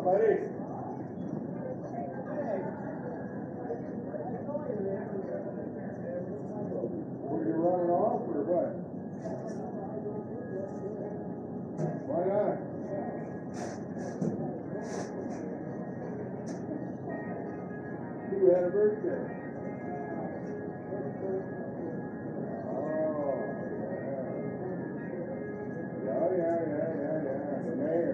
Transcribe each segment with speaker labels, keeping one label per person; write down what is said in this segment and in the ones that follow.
Speaker 1: buddy? Were you running off or what? Why not? You had a birthday. Oh, yeah. The mayor.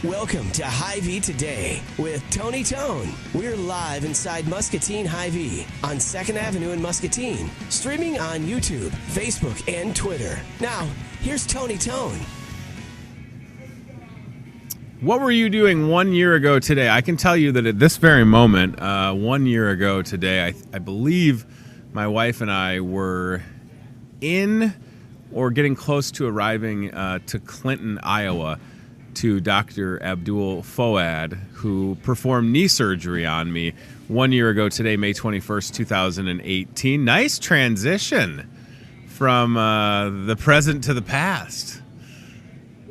Speaker 2: Welcome to Hy-Vee Today with Tony Tone. We're live inside Muscatine Hy-Vee on 2nd Avenue in Muscatine, streaming on YouTube, Facebook, and Twitter. Now, here's Tony Tone.
Speaker 3: What were you doing 1 year ago today? I can tell you that at this very moment, 1 year ago today, I believe my wife and I were in or getting close to arriving to Clinton, Iowa, to Dr. Abdul Foad, who performed knee surgery on me 1 year ago today, May 21st, 2018. Nice transition from the present to the past.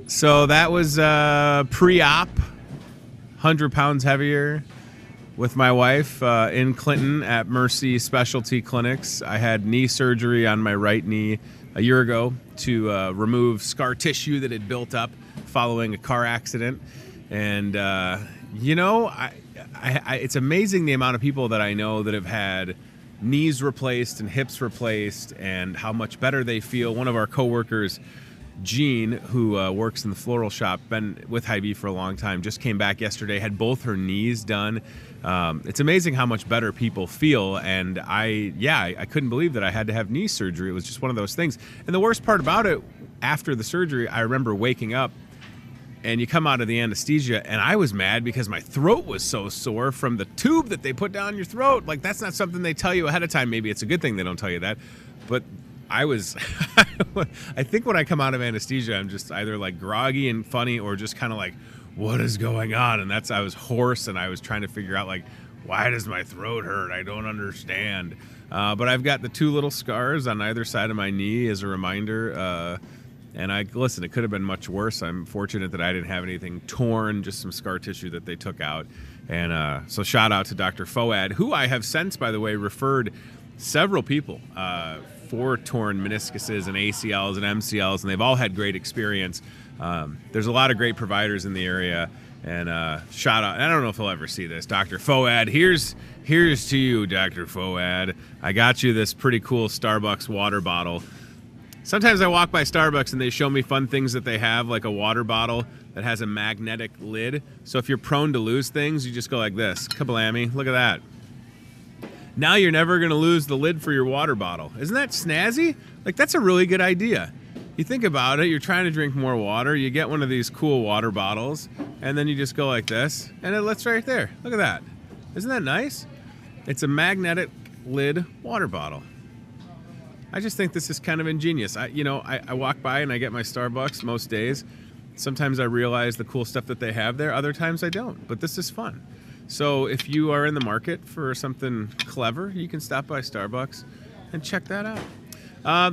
Speaker 3: So that was pre-op, 100 pounds heavier with my wife in Clinton at Mercy Specialty Clinics. I had knee surgery on my right knee a year ago to remove scar tissue that had built up following a car accident. And, it's amazing the amount of people that I know that have had knees replaced and hips replaced and how much better they feel. One of our coworkers, Jean, who works in the floral shop, been with Hy-Vee for a long time, just came back yesterday, had both her knees done. It's amazing how much better people feel. And I couldn't believe that I had to have knee surgery. It was just one of those things. And the worst part about it, after the surgery, I remember waking up and you come out of the anesthesia, and I was mad because my throat was so sore from the tube that they put down your throat. Like, that's not something they tell you ahead of time. Maybe it's a good thing they don't tell you that. But I was, I think when I come out of anesthesia, I'm just either like groggy and funny or just kind of like what is going on? And I was hoarse, and I was trying to figure out, like, why does my throat hurt? I don't understand. But I've got the 2 little scars on either side of my knee as a reminder. And listen, it could have been much worse. I'm fortunate that I didn't have anything torn, just some scar tissue that they took out. And so shout out to Dr. Foad, who I have since, by the way, referred several people for torn meniscuses and ACLs and MCLs, and they've all had great experience. There's a lot of great providers in the area. And shout out, I don't know if he'll ever see this, Dr. Foad. Here's to you, Dr. Foad. I got you this pretty cool Starbucks water bottle. Sometimes I walk by Starbucks and they show me fun things that they have, like a water bottle that has a magnetic lid. So if you're prone to lose things, you just go like this. Kablammy. Look at that. Now you're never going to lose the lid for your water bottle. Isn't that snazzy? Like, that's a really good idea. You think about it, you're trying to drink more water, you get one of these cool water bottles, and then you just go like this, and it lets right there. Look at that. Isn't that nice? It's a magnetic lid water bottle. I just think this is kind of ingenious. I walk by and I get my Starbucks most days. Sometimes I realize the cool stuff that they have there. Other times I don't. But this is fun. So if you are in the market for something clever, you can stop by Starbucks and check that out.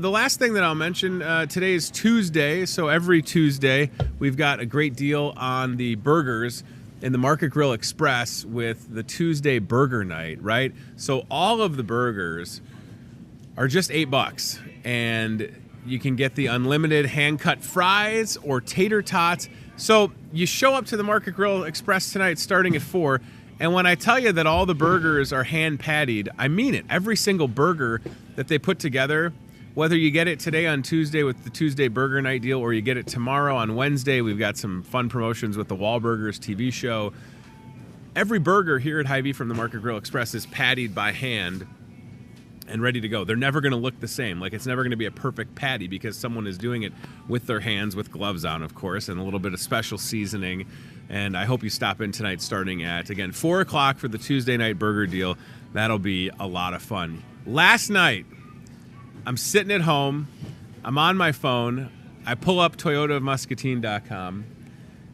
Speaker 3: The last thing that I'll mention, today is Tuesday. So every Tuesday, we've got a great deal on the burgers in the Market Grill Express with the Tuesday Burger Night, right? So all of the burgers are just $8, and you can get the unlimited hand-cut fries or tater tots. So you show up to the Market Grill Express tonight starting at 4, and when I tell you that all the burgers are hand-pattied, I mean it. Every single burger that they put together, whether you get it today on Tuesday with the Tuesday Burger Night deal or you get it tomorrow on Wednesday, we've got some fun promotions with the Wahlburgers TV show. Every burger here at Hy-Vee from the Market Grill Express is pattied by hand and ready to go. They're never going to look the same. Like, it's never going to be a perfect patty because someone is doing it with their hands, with gloves on, of course, and a little bit of special seasoning. And I hope you stop in tonight starting at, again, 4 o'clock for the Tuesday night burger deal. That'll be a lot of fun. Last night, I'm sitting at home. I'm on my phone. I pull up ToyotaMuscatine.com,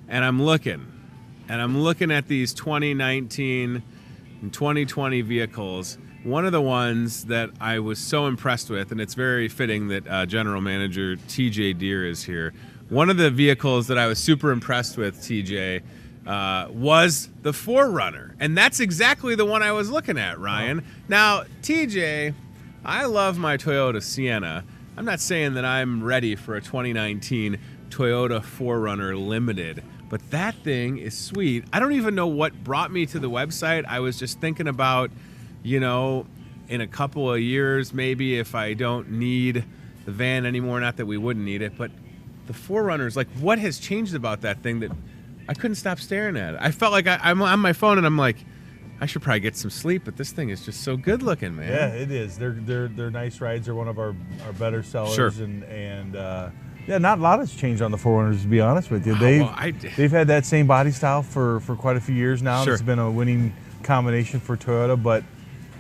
Speaker 3: and I'm looking at these 2019 and 2020 vehicles. One of the ones that I was so impressed with, and it's very fitting that General Manager TJ Deere is here. One of the vehicles that I was super impressed with, TJ, was the 4Runner. And that's exactly the one I was looking at, Ryan. Oh. Now, TJ, I love my Toyota Sienna. I'm not saying that I'm ready for a 2019 Toyota 4Runner Limited, but that thing is sweet. I don't even know what brought me to the website. I was just thinking about, in a couple of years, maybe if I don't need the van anymore, not that we wouldn't need it, but the 4Runners, like, what has changed about that thing that I couldn't stop staring at it? I felt like I'm on my phone and I'm like, I should probably get some sleep, but this thing is just so good looking, man.
Speaker 4: Yeah, it is. They're nice rides. They're one of our better sellers.
Speaker 3: Sure.
Speaker 4: And not a lot has changed on the 4Runners, to be honest with you. They've had that same body style for quite a few years now.
Speaker 3: Sure.
Speaker 4: It's been a winning combination for Toyota, but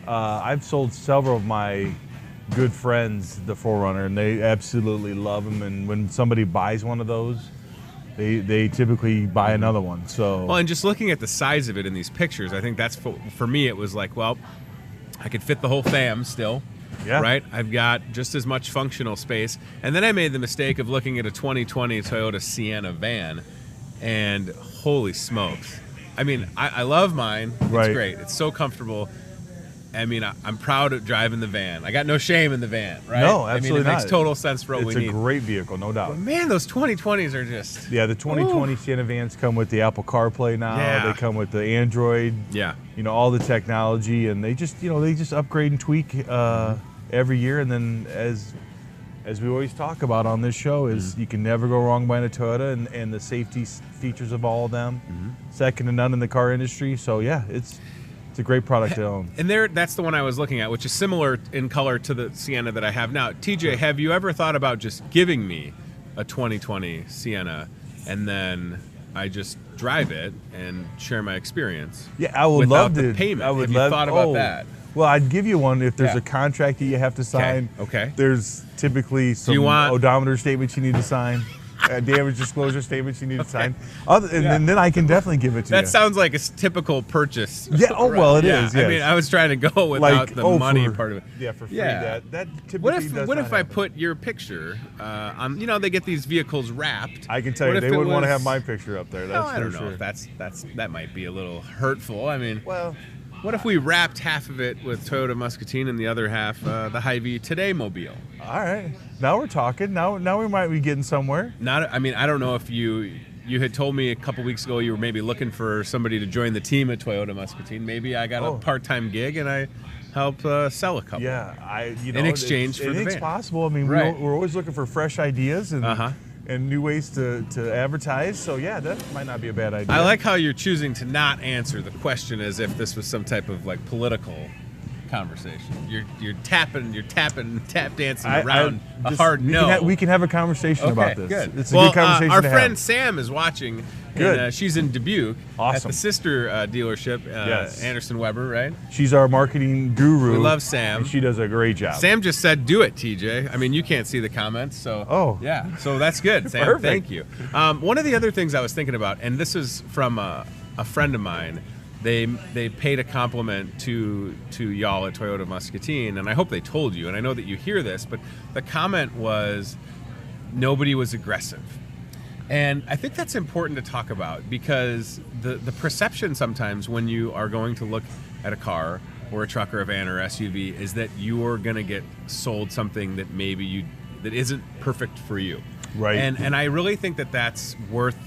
Speaker 4: I've sold several of my good friends the 4Runner, and they absolutely love them. And when somebody buys one of those, they typically buy another one. So,
Speaker 3: well, and just looking at the size of it in these pictures, I think that's for me. It was like, well, I could fit the whole fam still.
Speaker 4: Yeah.
Speaker 3: Right? I've got just as much functional space. And then I made the mistake of looking at a 2020 Toyota Sienna van, and holy smokes. I mean, I love mine. It's
Speaker 4: right.
Speaker 3: Great. It's so comfortable. I mean, I'm proud of driving the van. I got no shame in the van, right?
Speaker 4: No, absolutely
Speaker 3: not. It makes
Speaker 4: not.
Speaker 3: total sense for what we need.
Speaker 4: It's a great vehicle, no doubt.
Speaker 3: But man, those 2020s are just...
Speaker 4: Yeah, the 2020 Sienna vans come with the Apple CarPlay now.
Speaker 3: Yeah.
Speaker 4: They come with the Android.
Speaker 3: Yeah.
Speaker 4: All the technology, and they just upgrade and tweak every year. And then as we always talk about on this show, is you can never go wrong buying a Toyota, and the safety features of all of them, second to none in the car industry. So yeah, it's a great product to own.
Speaker 3: And that's the one I was looking at, which is similar in color to the Sienna that I have now. TJ, have you ever thought about just giving me a 2020 Sienna, and then I just drive it and share my experience?
Speaker 4: Yeah, I would love to.
Speaker 3: Without the payment.
Speaker 4: I would
Speaker 3: have you thought about that?
Speaker 4: Well, I'd give you one if there's a contract that you have to sign.
Speaker 3: Okay.
Speaker 4: There's typically some
Speaker 3: want-
Speaker 4: odometer statements you need to sign. damage disclosure statements you need to sign. And then I can definitely give it to you.
Speaker 3: That sounds like a typical purchase.
Speaker 4: Yeah. Oh well, it is. Yes.
Speaker 3: I mean, I was trying to go without the money part of it.
Speaker 4: Yeah, for free.
Speaker 3: Yeah.
Speaker 4: That typically
Speaker 3: What if I
Speaker 4: happen.
Speaker 3: put your picture on? You know, they get these vehicles wrapped.
Speaker 4: I can tell you, they wouldn't want to have my picture up there. That's
Speaker 3: I don't
Speaker 4: for
Speaker 3: know.
Speaker 4: sure.
Speaker 3: If that might be a little hurtful. I mean,
Speaker 4: Well,
Speaker 3: what if we wrapped half of it with Toyota Muscatine and the other half the Hy-Vee Today mobile?
Speaker 4: all right. Now we're talking. Now we might be getting somewhere.
Speaker 3: I mean, I don't know if you had told me a couple weeks ago you were maybe looking for somebody to join the team at Toyota Muscatine. Maybe I got a part-time gig and I help sell a couple.
Speaker 4: Yeah,
Speaker 3: in exchange for the
Speaker 4: anything's
Speaker 3: van.
Speaker 4: possible. I mean,
Speaker 3: Right.
Speaker 4: we're always looking for fresh ideas and new ways to advertise. So yeah, that might not be a bad idea.
Speaker 3: I like how you're choosing to not answer the question as if this was some type of like political conversation. You're tap dancing around a hard no.
Speaker 4: We can have a conversation about this.
Speaker 3: Good.
Speaker 4: It's a good conversation
Speaker 3: our
Speaker 4: to
Speaker 3: friend
Speaker 4: have.
Speaker 3: Sam is watching.
Speaker 4: Good.
Speaker 3: And, she's in Dubuque at
Speaker 4: Awesome.
Speaker 3: the sister dealership,
Speaker 4: Yes.
Speaker 3: Anderson Weber, right?
Speaker 4: She's our marketing guru.
Speaker 3: We love Sam.
Speaker 4: And she does a great job.
Speaker 3: Sam just said, "Do it, TJ." I mean, you can't see the comments, so yeah. So that's good, Sam.
Speaker 4: Perfect.
Speaker 3: Thank you. One of the other things I was thinking about, and this is from a friend of mine. They paid a compliment to y'all at Toyota Muscatine, and I hope they told you. And I know that you hear this, but the comment was, "Nobody was aggressive." And I think that's important to talk about because the perception sometimes when you are going to look at a car or a truck or a van or SUV is that you're going to get sold something that that isn't perfect for you.
Speaker 4: Right.
Speaker 3: And I really think that that's worth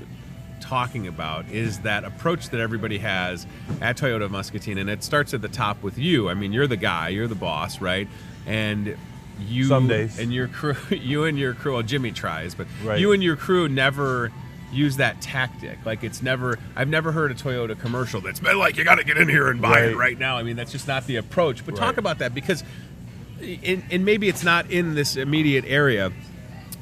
Speaker 3: talking about is that approach that everybody has at Toyota Muscatine, and it starts at the top with you. I mean, you're the guy, you're the boss, right? And you
Speaker 4: Some days.
Speaker 3: and your crew, well, Jimmy tries, but
Speaker 4: Right.
Speaker 3: you and your crew never use that tactic. Like I've never heard a Toyota commercial that's been like, you got to get in here and buy it right now. I mean, that's just not the approach. But talk about that because, and maybe it's not in this immediate area,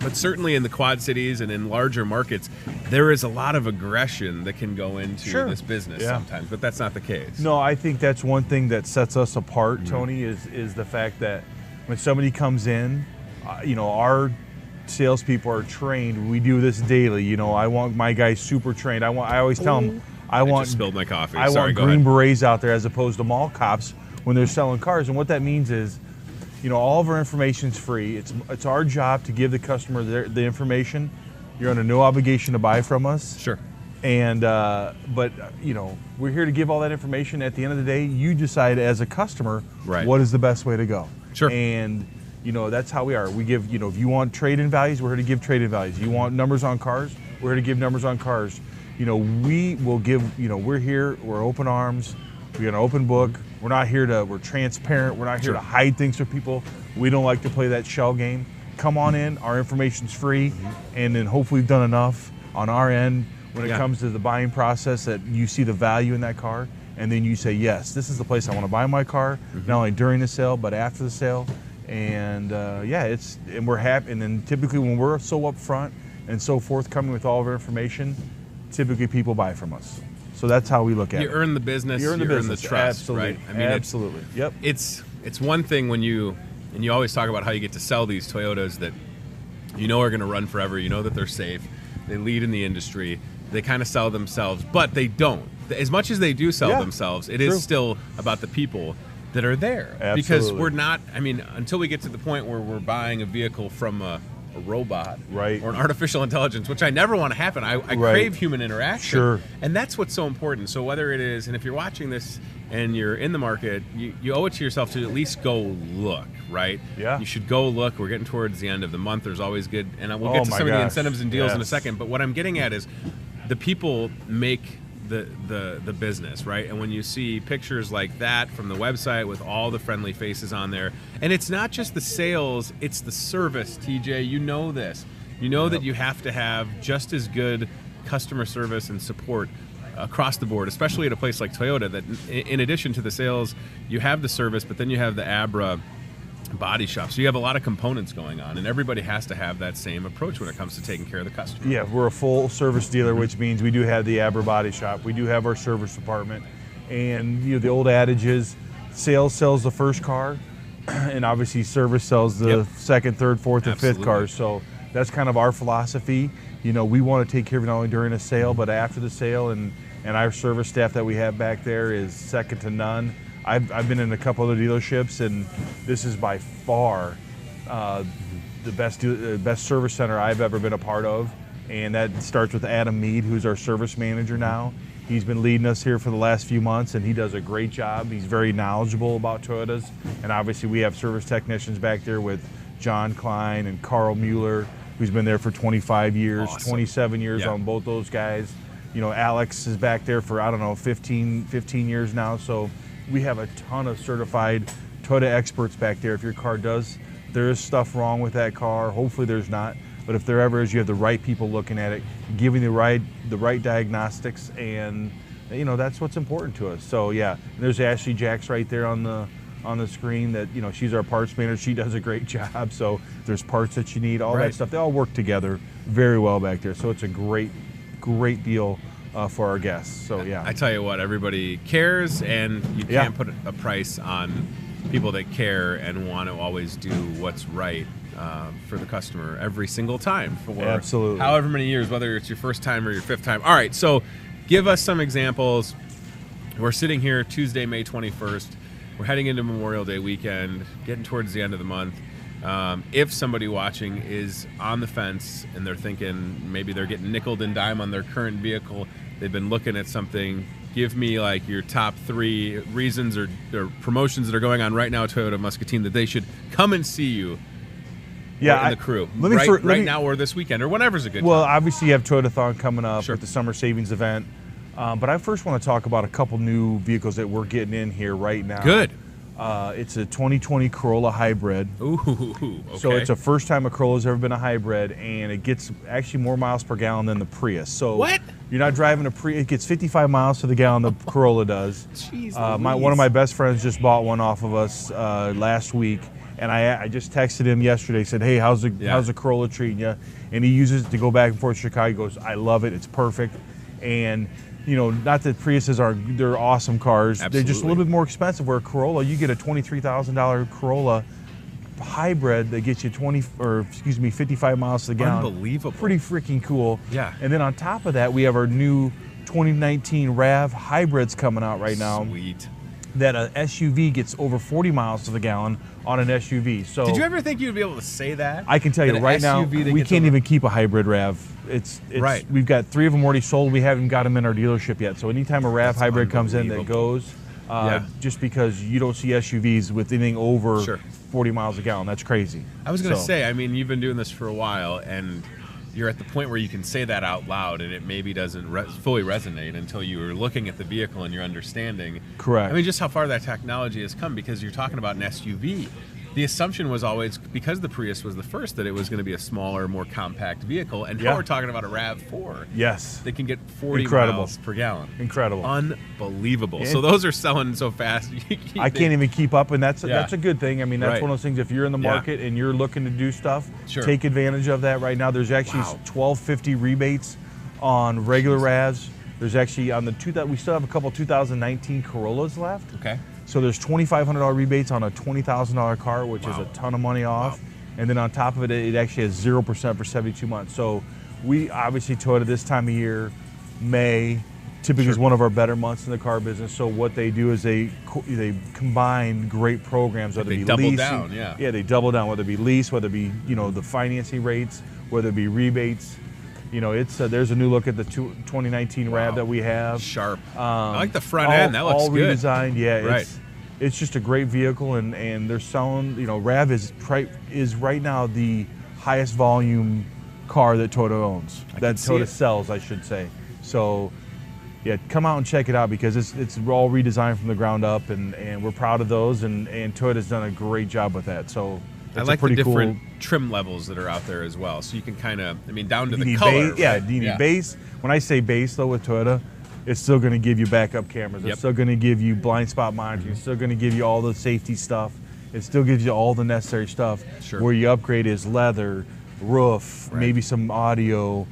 Speaker 3: but certainly in the Quad Cities and in larger markets, there is a lot of aggression that can go into this business sometimes, but that's not the case.
Speaker 4: No, I think that's one thing that sets us apart, Tony, is the fact that when somebody comes in, our salespeople are trained. We do this daily. I want my guys super trained. I always tell them, I
Speaker 3: just spilled my coffee.
Speaker 4: I
Speaker 3: Sorry,
Speaker 4: want
Speaker 3: go
Speaker 4: Green
Speaker 3: ahead.
Speaker 4: Berets out there as opposed to mall cops when they're selling cars. And what that means is, all of our information's free. It's our job to give the customer the information. You're under no obligation to buy from us.
Speaker 3: Sure.
Speaker 4: And but we're here to give all that information. At the end of the day, you decide as a customer what is the best way to go.
Speaker 3: Sure.
Speaker 4: And that's how we are. We give if you want trade-in values, we're here to give trade-in values. You want numbers on cars, we're here to give numbers on cars. We will give. We're here. We're open arms. We got an open book. We're not here we're transparent. We're not here to hide things from people. We don't like to play that shell game. Come on in. Our information's free. And then hopefully we've done enough on our end when it comes to the buying process that you see the value in that car. And then you say, yes, this is the place I want to buy my car, not only during the sale, but after the sale. And and we're happy. And then typically when we're so upfront and so forthcoming with all of our information, typically people buy from us. So that's how we look at it.
Speaker 3: You earn the business.
Speaker 4: You earn the business.
Speaker 3: trust,
Speaker 4: Absolutely.
Speaker 3: right? I mean,
Speaker 4: absolutely. Yep.
Speaker 3: It's one thing when you always talk about how you get to sell these Toyotas that are going to run forever. You know that they're safe. They lead in the industry. They kind of sell themselves, but they don't. As much as they do sell themselves, it is still about the people that are there.
Speaker 4: Absolutely.
Speaker 3: Because we're not. I mean, until we get to the point where we're buying a vehicle from a robot or an artificial intelligence, which I never want to happen. I crave human interaction.
Speaker 4: Sure.
Speaker 3: And that's what's so important. So whether it is, and if you're watching this and you're in the market, you owe it to yourself to at least go look, right?
Speaker 4: Yeah.
Speaker 3: You should go look. We're getting towards the end of the month. There's always good, and we'll get to some of the incentives and deals in a second. But what I'm getting at is the people make the business, right? And when you see pictures like that from the website with all the friendly faces on there, and it's not just the sales, it's the service, TJ. You know this. You know that you have to have just as good customer service and support across the board, especially at a place like Toyota, that in addition to the sales, you have the service, but then you have the Abra body shop. So you have a lot of components going on, and everybody has to have that same approach when it comes to taking care of the customer.
Speaker 4: Yeah, we're a full service dealer, which means we do have the Abra body shop. We do have our service department. And the old adage is sales sells the first car, and obviously service sells the second, third, fourth, and fifth cars. So that's kind of our philosophy. You know, we want to take care of it not only during a sale, but after the sale, and our service staff that we have back there is second to none. I've been in a couple other dealerships, and this is by far the best service center I've ever been a part of, and that starts with Adam Mead, who's our service manager now. He's been leading us here for the last few months, and he does a great job. He's very knowledgeable about Toyotas, and obviously we have service technicians back there with John Klein and Carl Mueller, who's been there for 25 years,
Speaker 3: Awesome.
Speaker 4: 27 years
Speaker 3: Yeah.
Speaker 4: on both those guys. You know, Alex is back there for, I don't know, 15 years now. So we have a ton of certified Toyota experts back there. If your car there is stuff wrong with that car, hopefully there's not. But if there ever is, you have the right people looking at it, giving the right diagnostics, and you know, that's what's important to us. So yeah, there's Ashley Jacks right there on the screen. That, you know, she's our parts manager. She does a great job. So if there's parts that you need, all
Speaker 3: Right.
Speaker 4: that stuff, they all work together very well back there. So it's a great deal for our guests. So yeah,
Speaker 3: I tell you what, everybody cares, and you
Speaker 4: Yeah.
Speaker 3: can't put a price on people that care and want to always do what's right for the customer every single time for
Speaker 4: Absolutely.
Speaker 3: however many years, whether it's your first time or your fifth time. All right, so give us some examples. We're sitting here Tuesday, May 21st. We're heading into Memorial Day weekend, getting towards the end of the month. If somebody watching is on the fence and they're thinking maybe they're getting nickeled and dime on their current vehicle, they've been looking at something, give me like your top 3 reasons or promotions that are going on right now at Toyota Muscatine that they should come and see you.
Speaker 4: yeah,
Speaker 3: and the crew
Speaker 4: let me
Speaker 3: right now or this weekend or whenever's a good
Speaker 4: Well,
Speaker 3: time.
Speaker 4: obviously you have Toyotathon coming up
Speaker 3: Sure.
Speaker 4: with the summer savings event, but I first want to talk about a couple new vehicles that we're getting in here right now.
Speaker 3: Good.
Speaker 4: It's a 2020 Corolla Hybrid.
Speaker 3: Ooh, okay.
Speaker 4: So it's a first time a Corolla's ever been a hybrid, and it gets actually more miles per gallon than the Prius. So
Speaker 3: What?
Speaker 4: You're not driving a Prius. It gets 55 miles to the gallon. The Corolla does.
Speaker 3: Jeez
Speaker 4: One of
Speaker 3: Louise.
Speaker 4: my best friends just bought one off of us last week, and I just texted him yesterday. Said, "Hey, how's the Corolla treating you?" And he uses it to go back and forth to Chicago. He goes, "I love it. It's perfect." And you know, not that Priuses they're awesome cars. They're just a
Speaker 3: Absolutely.
Speaker 4: little bit more expensive. Where a Corolla, you get a $23,000 Corolla hybrid that gets you 55 miles to the gallon.
Speaker 3: Unbelievable.
Speaker 4: Pretty freaking cool.
Speaker 3: Yeah.
Speaker 4: And then on top of that, we have our new 2019 RAV hybrids coming out right now.
Speaker 3: Sweet.
Speaker 4: That a SUV gets over 40 miles to the gallon on an SUV. So
Speaker 3: Did you ever think you'd be able to say that?
Speaker 4: I can tell you
Speaker 3: That an
Speaker 4: right now,
Speaker 3: SUV that
Speaker 4: we
Speaker 3: gets
Speaker 4: can't
Speaker 3: over-
Speaker 4: even keep a hybrid RAV. It's
Speaker 3: Right.
Speaker 4: We've got 3 of them already sold. We haven't got them in our dealership yet. So anytime a RAV hybrid comes in that
Speaker 3: unbelievable.
Speaker 4: goes,
Speaker 3: Yeah.
Speaker 4: just because you don't see SUVs with anything over
Speaker 3: Sure.
Speaker 4: 40 miles a gallon, that's crazy.
Speaker 3: I was going to
Speaker 4: So-
Speaker 3: say, I mean, you've been doing this for a while, and you're at the point where you can say that out loud, and it maybe doesn't fully resonate until you're looking at the vehicle and you're understanding.
Speaker 4: Correct.
Speaker 3: I mean, just how far that technology has come, because you're talking about an SUV. The assumption was always, because the Prius was the first, that it was going to be a smaller, more compact vehicle, and now
Speaker 4: Yeah.
Speaker 3: we're talking about a RAV4.
Speaker 4: Yes.
Speaker 3: They can get 40
Speaker 4: Incredible.
Speaker 3: miles per gallon.
Speaker 4: Incredible.
Speaker 3: Unbelievable.
Speaker 4: Yeah.
Speaker 3: So those are selling so fast.
Speaker 4: I can't even keep up, and that's
Speaker 3: Yeah.
Speaker 4: a good thing. I mean, that's
Speaker 3: Right.
Speaker 4: one of those things. If you're in the
Speaker 3: Yeah.
Speaker 4: market and you're looking to do stuff,
Speaker 3: Sure.
Speaker 4: take advantage of that right now. There's actually
Speaker 3: Wow.
Speaker 4: $12.50 rebates on regular RAVs. There's actually on we still have a couple 2019 Corollas left.
Speaker 3: Okay.
Speaker 4: So there's $2,500 rebates on a $20,000 car, which is
Speaker 3: Wow.
Speaker 4: a ton of money off.
Speaker 3: Wow.
Speaker 4: And then on top of it, it actually has 0% for 72 months. So we obviously Toyota this time of year, May, typically is one of our better months in the car business. So what they do is they combine great programs, whether
Speaker 3: They
Speaker 4: it be
Speaker 3: double
Speaker 4: leasing.
Speaker 3: down, yeah.
Speaker 4: Yeah, they double down, whether it be lease, whether it be, you know, the financing rates, whether it be rebates. You know, it's there's a new look at the 2019 RAV
Speaker 3: Wow.
Speaker 4: that we have.
Speaker 3: Sharp. I like the front
Speaker 4: all,
Speaker 3: end. That looks
Speaker 4: all
Speaker 3: good.
Speaker 4: redesigned. Yeah,
Speaker 3: Right.
Speaker 4: it's just a great vehicle, and they're selling. You know, RAV is right now the highest volume car that Toyota owns.
Speaker 3: I
Speaker 4: That
Speaker 3: can see
Speaker 4: Toyota
Speaker 3: it.
Speaker 4: sells, I should say. So, yeah, come out and check it out, because it's all redesigned from the ground up, and we're proud of those, and Toyota's done a great job with that. So.
Speaker 3: I
Speaker 4: It's
Speaker 3: like
Speaker 4: a pretty
Speaker 3: the different
Speaker 4: cool,
Speaker 3: trim levels that are out there as well. So you can kind of, I mean, down to
Speaker 4: you
Speaker 3: the
Speaker 4: need
Speaker 3: color.
Speaker 4: base, yeah,
Speaker 3: right?
Speaker 4: you need base. When I say base, though, with Toyota, it's still going to give you backup cameras.
Speaker 3: Yep.
Speaker 4: It's still going to give you blind spot monitoring. It's still going to give you all the safety stuff. It still gives you all the necessary stuff.
Speaker 3: Sure.
Speaker 4: Where you upgrade is leather, roof,
Speaker 3: Right.
Speaker 4: maybe some audio,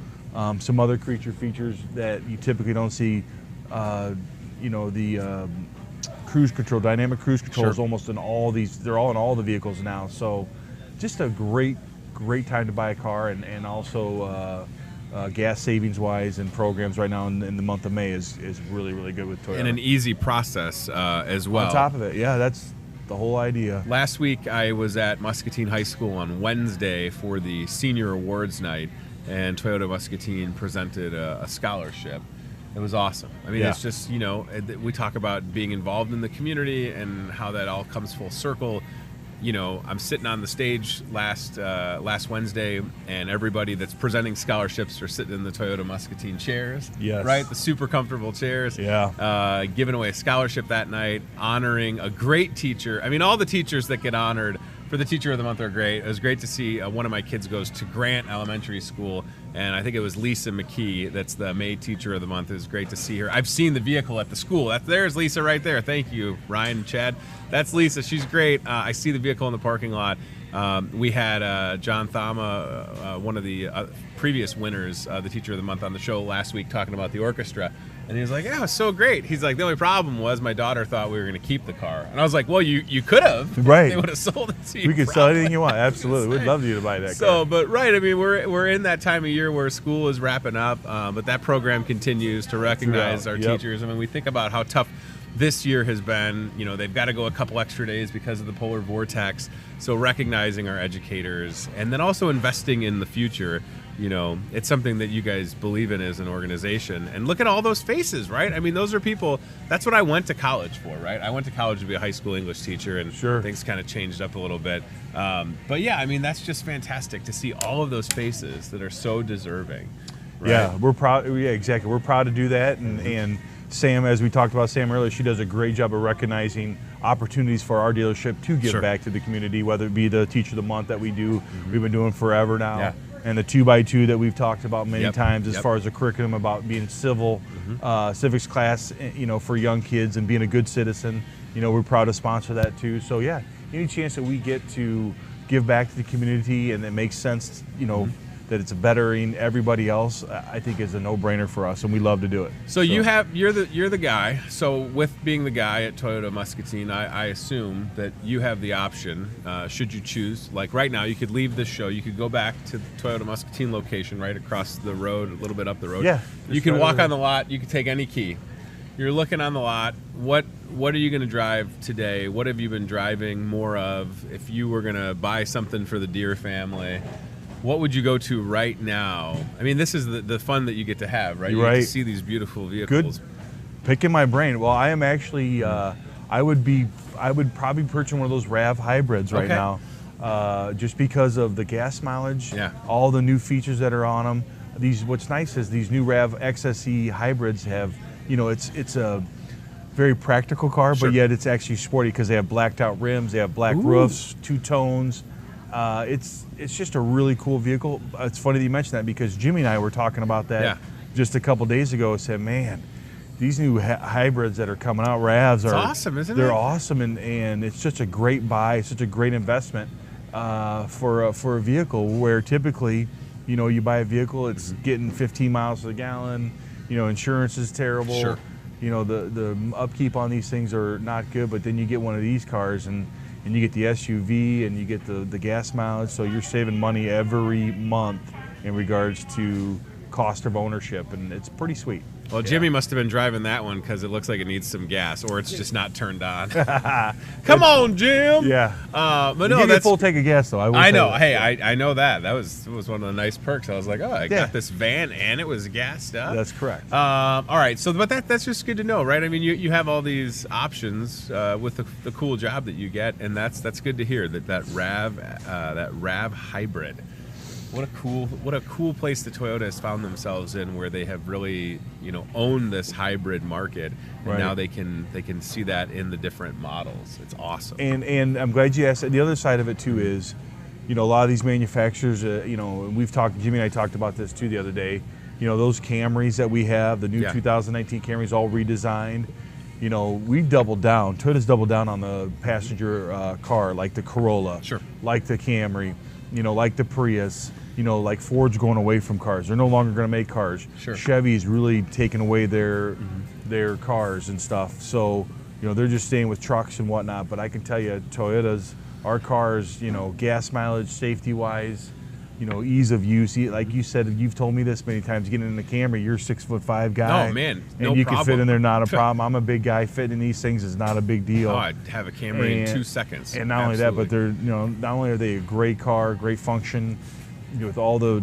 Speaker 4: some other creature features that you typically don't see. You know, the cruise control, dynamic cruise control
Speaker 3: Sure.
Speaker 4: is almost in all these. They're all in all the vehicles now. So, just a great great time to buy a car, and also gas savings wise and programs right now in the month of May is really, really good with Toyota.
Speaker 3: And an easy process as well.
Speaker 4: On top of it, yeah, that's the whole idea.
Speaker 3: Last week I was at Muscatine High School on Wednesday for the senior awards night, and Toyota Muscatine presented a scholarship. It was awesome. I mean, it's just, we talk about being involved in the community and how that all comes full circle. I'm sitting on the stage last Wednesday, and everybody that's presenting scholarships are sitting in the Toyota Muscatine chairs.
Speaker 4: Yes.
Speaker 3: Right? The super comfortable chairs.
Speaker 4: Yeah.
Speaker 3: Giving away a scholarship that night, honoring a great teacher. I mean, all the teachers that get honored for the Teacher of the Month are great. It was great to see one of my kids goes to Grant Elementary School, and I think it was Lisa McKee that's the May Teacher of the Month. It was great to see her. I've seen the vehicle at the school. There's Lisa right there. Thank you, Ryan and Chad. That's Lisa. She's great. I see the vehicle in the parking lot. We had John Thama, one of the previous winners, the Teacher of the Month, on the show last week talking about the orchestra. And he was like, yeah, it was so great. He's like, the only problem was my daughter thought we were going to keep the car. And I was like, well, you could have.
Speaker 4: Right.
Speaker 3: They would have sold it to you.
Speaker 4: We could sell anything you want. Absolutely. We'd love you to buy that car.
Speaker 3: But right, I mean, we're in that time of year where school is wrapping up, but that program continues to recognize our teachers. I mean, we think about how tough this year has been. They've got to go a couple extra days because of the polar vortex. So recognizing our educators and then also investing in the future. It's something that you guys believe in as an organization. And look at all those faces, right? I mean, those are people, that's what I went to college for, right? I went to college to be a high school English teacher, and things kind of changed up a little bit. But yeah, I mean, that's just fantastic to see all of those faces that are so deserving. Right?
Speaker 4: Yeah, we're proud. Yeah, exactly. We're proud to do that. And Sam, as we talked about Sam earlier, she does a great job of recognizing opportunities for our dealership to give back to the community, whether it be the Teacher of the Month that we do. We've been doing forever now.
Speaker 3: Yeah.
Speaker 4: And the 2x2 that we've talked about many times as far as the curriculum about being civics class, for young kids and being a good citizen. We're proud to sponsor that too. So yeah, any chance that we get to give back to the community and it makes sense, that it's bettering everybody else, I think is a no-brainer for us, and we love to do it.
Speaker 3: So you're the guy. So with being the guy at Toyota Muscatine, I assume that you have the option, should you choose. Like right now, you could leave this show, you could go back to the Toyota Muscatine location right across the road, a little bit up the road.
Speaker 4: Yeah.
Speaker 3: You can walk on the lot. You can take any key. You're looking on the lot. What are you going to drive today? What have you been driving more of? If you were going to buy something for the Deere family, what would you go to right now? I mean, this is the fun that you get to have, right? You get to see these beautiful vehicles.
Speaker 4: Good. Picking my brain. Well, I am actually, I would probably purchase one of those RAV hybrids right now, just because of the gas mileage, all the new features that are on them. What's nice is these new RAV XSE hybrids have, it's a very practical car, but yet it's actually sporty because they have blacked out rims, they have black roofs, two tones. It's just a really cool vehicle. It's funny that you mentioned that because Jimmy and I were talking about that just a couple days ago. Said, man, these new hybrids that are coming out, RAVs, are
Speaker 3: awesome, isn't it?
Speaker 4: They're awesome, and it's such a great buy, such a great investment for a vehicle where typically, you buy a vehicle, it's getting 15 miles to the gallon. Insurance is terrible.
Speaker 3: Sure.
Speaker 4: The upkeep on these things are not good. But then you get one of these cars and you get the SUV and you get the gas mileage, so you're saving money every month in regards to cost of ownership, and it's pretty sweet.
Speaker 3: Well, Jimmy must have been driving that one because it looks like it needs some gas, or it's just not turned on. Come on, Jim.
Speaker 4: Yeah.
Speaker 3: But no,
Speaker 4: that's a full tank of gas, though.
Speaker 3: I know. Hey, I know that. That was one of the nice perks. I was like, oh, I got this van and it was gassed up.
Speaker 4: That's correct.
Speaker 3: All right. So, but that's just good to know, right? I mean, you have all these options with the cool job that you get, and that's good to hear. That RAV hybrid. What a cool place the Toyota has found themselves in, where they have really owned this hybrid market, and now they can see that in the different models. It's awesome.
Speaker 4: And I'm glad you asked that. The other side of it too is, a lot of these manufacturers, we've talked. Jimmy and I talked about this too the other day. Those Camrys that we have, the new 2019 Camrys, all redesigned. We've doubled down. Toyota's doubled down on the passenger car, like the Corolla, like the Camry, like the Prius. Like Ford's going away from cars. They're no longer going to make cars. Chevy's really taking away their cars and stuff. So, they're just staying with trucks and whatnot. But I can tell you, our cars, gas mileage, safety-wise, ease of use. Like you said, you've told me this many times. Getting in the Camry, you're a 6'5" guy.
Speaker 3: Oh man,
Speaker 4: and you can fit in there, not a problem. I'm a big guy. Fitting in these things is not a big deal.
Speaker 3: Oh, I'd have a Camry in 2 seconds.
Speaker 4: And not only that, but they're not only are they a great car, great function, with all the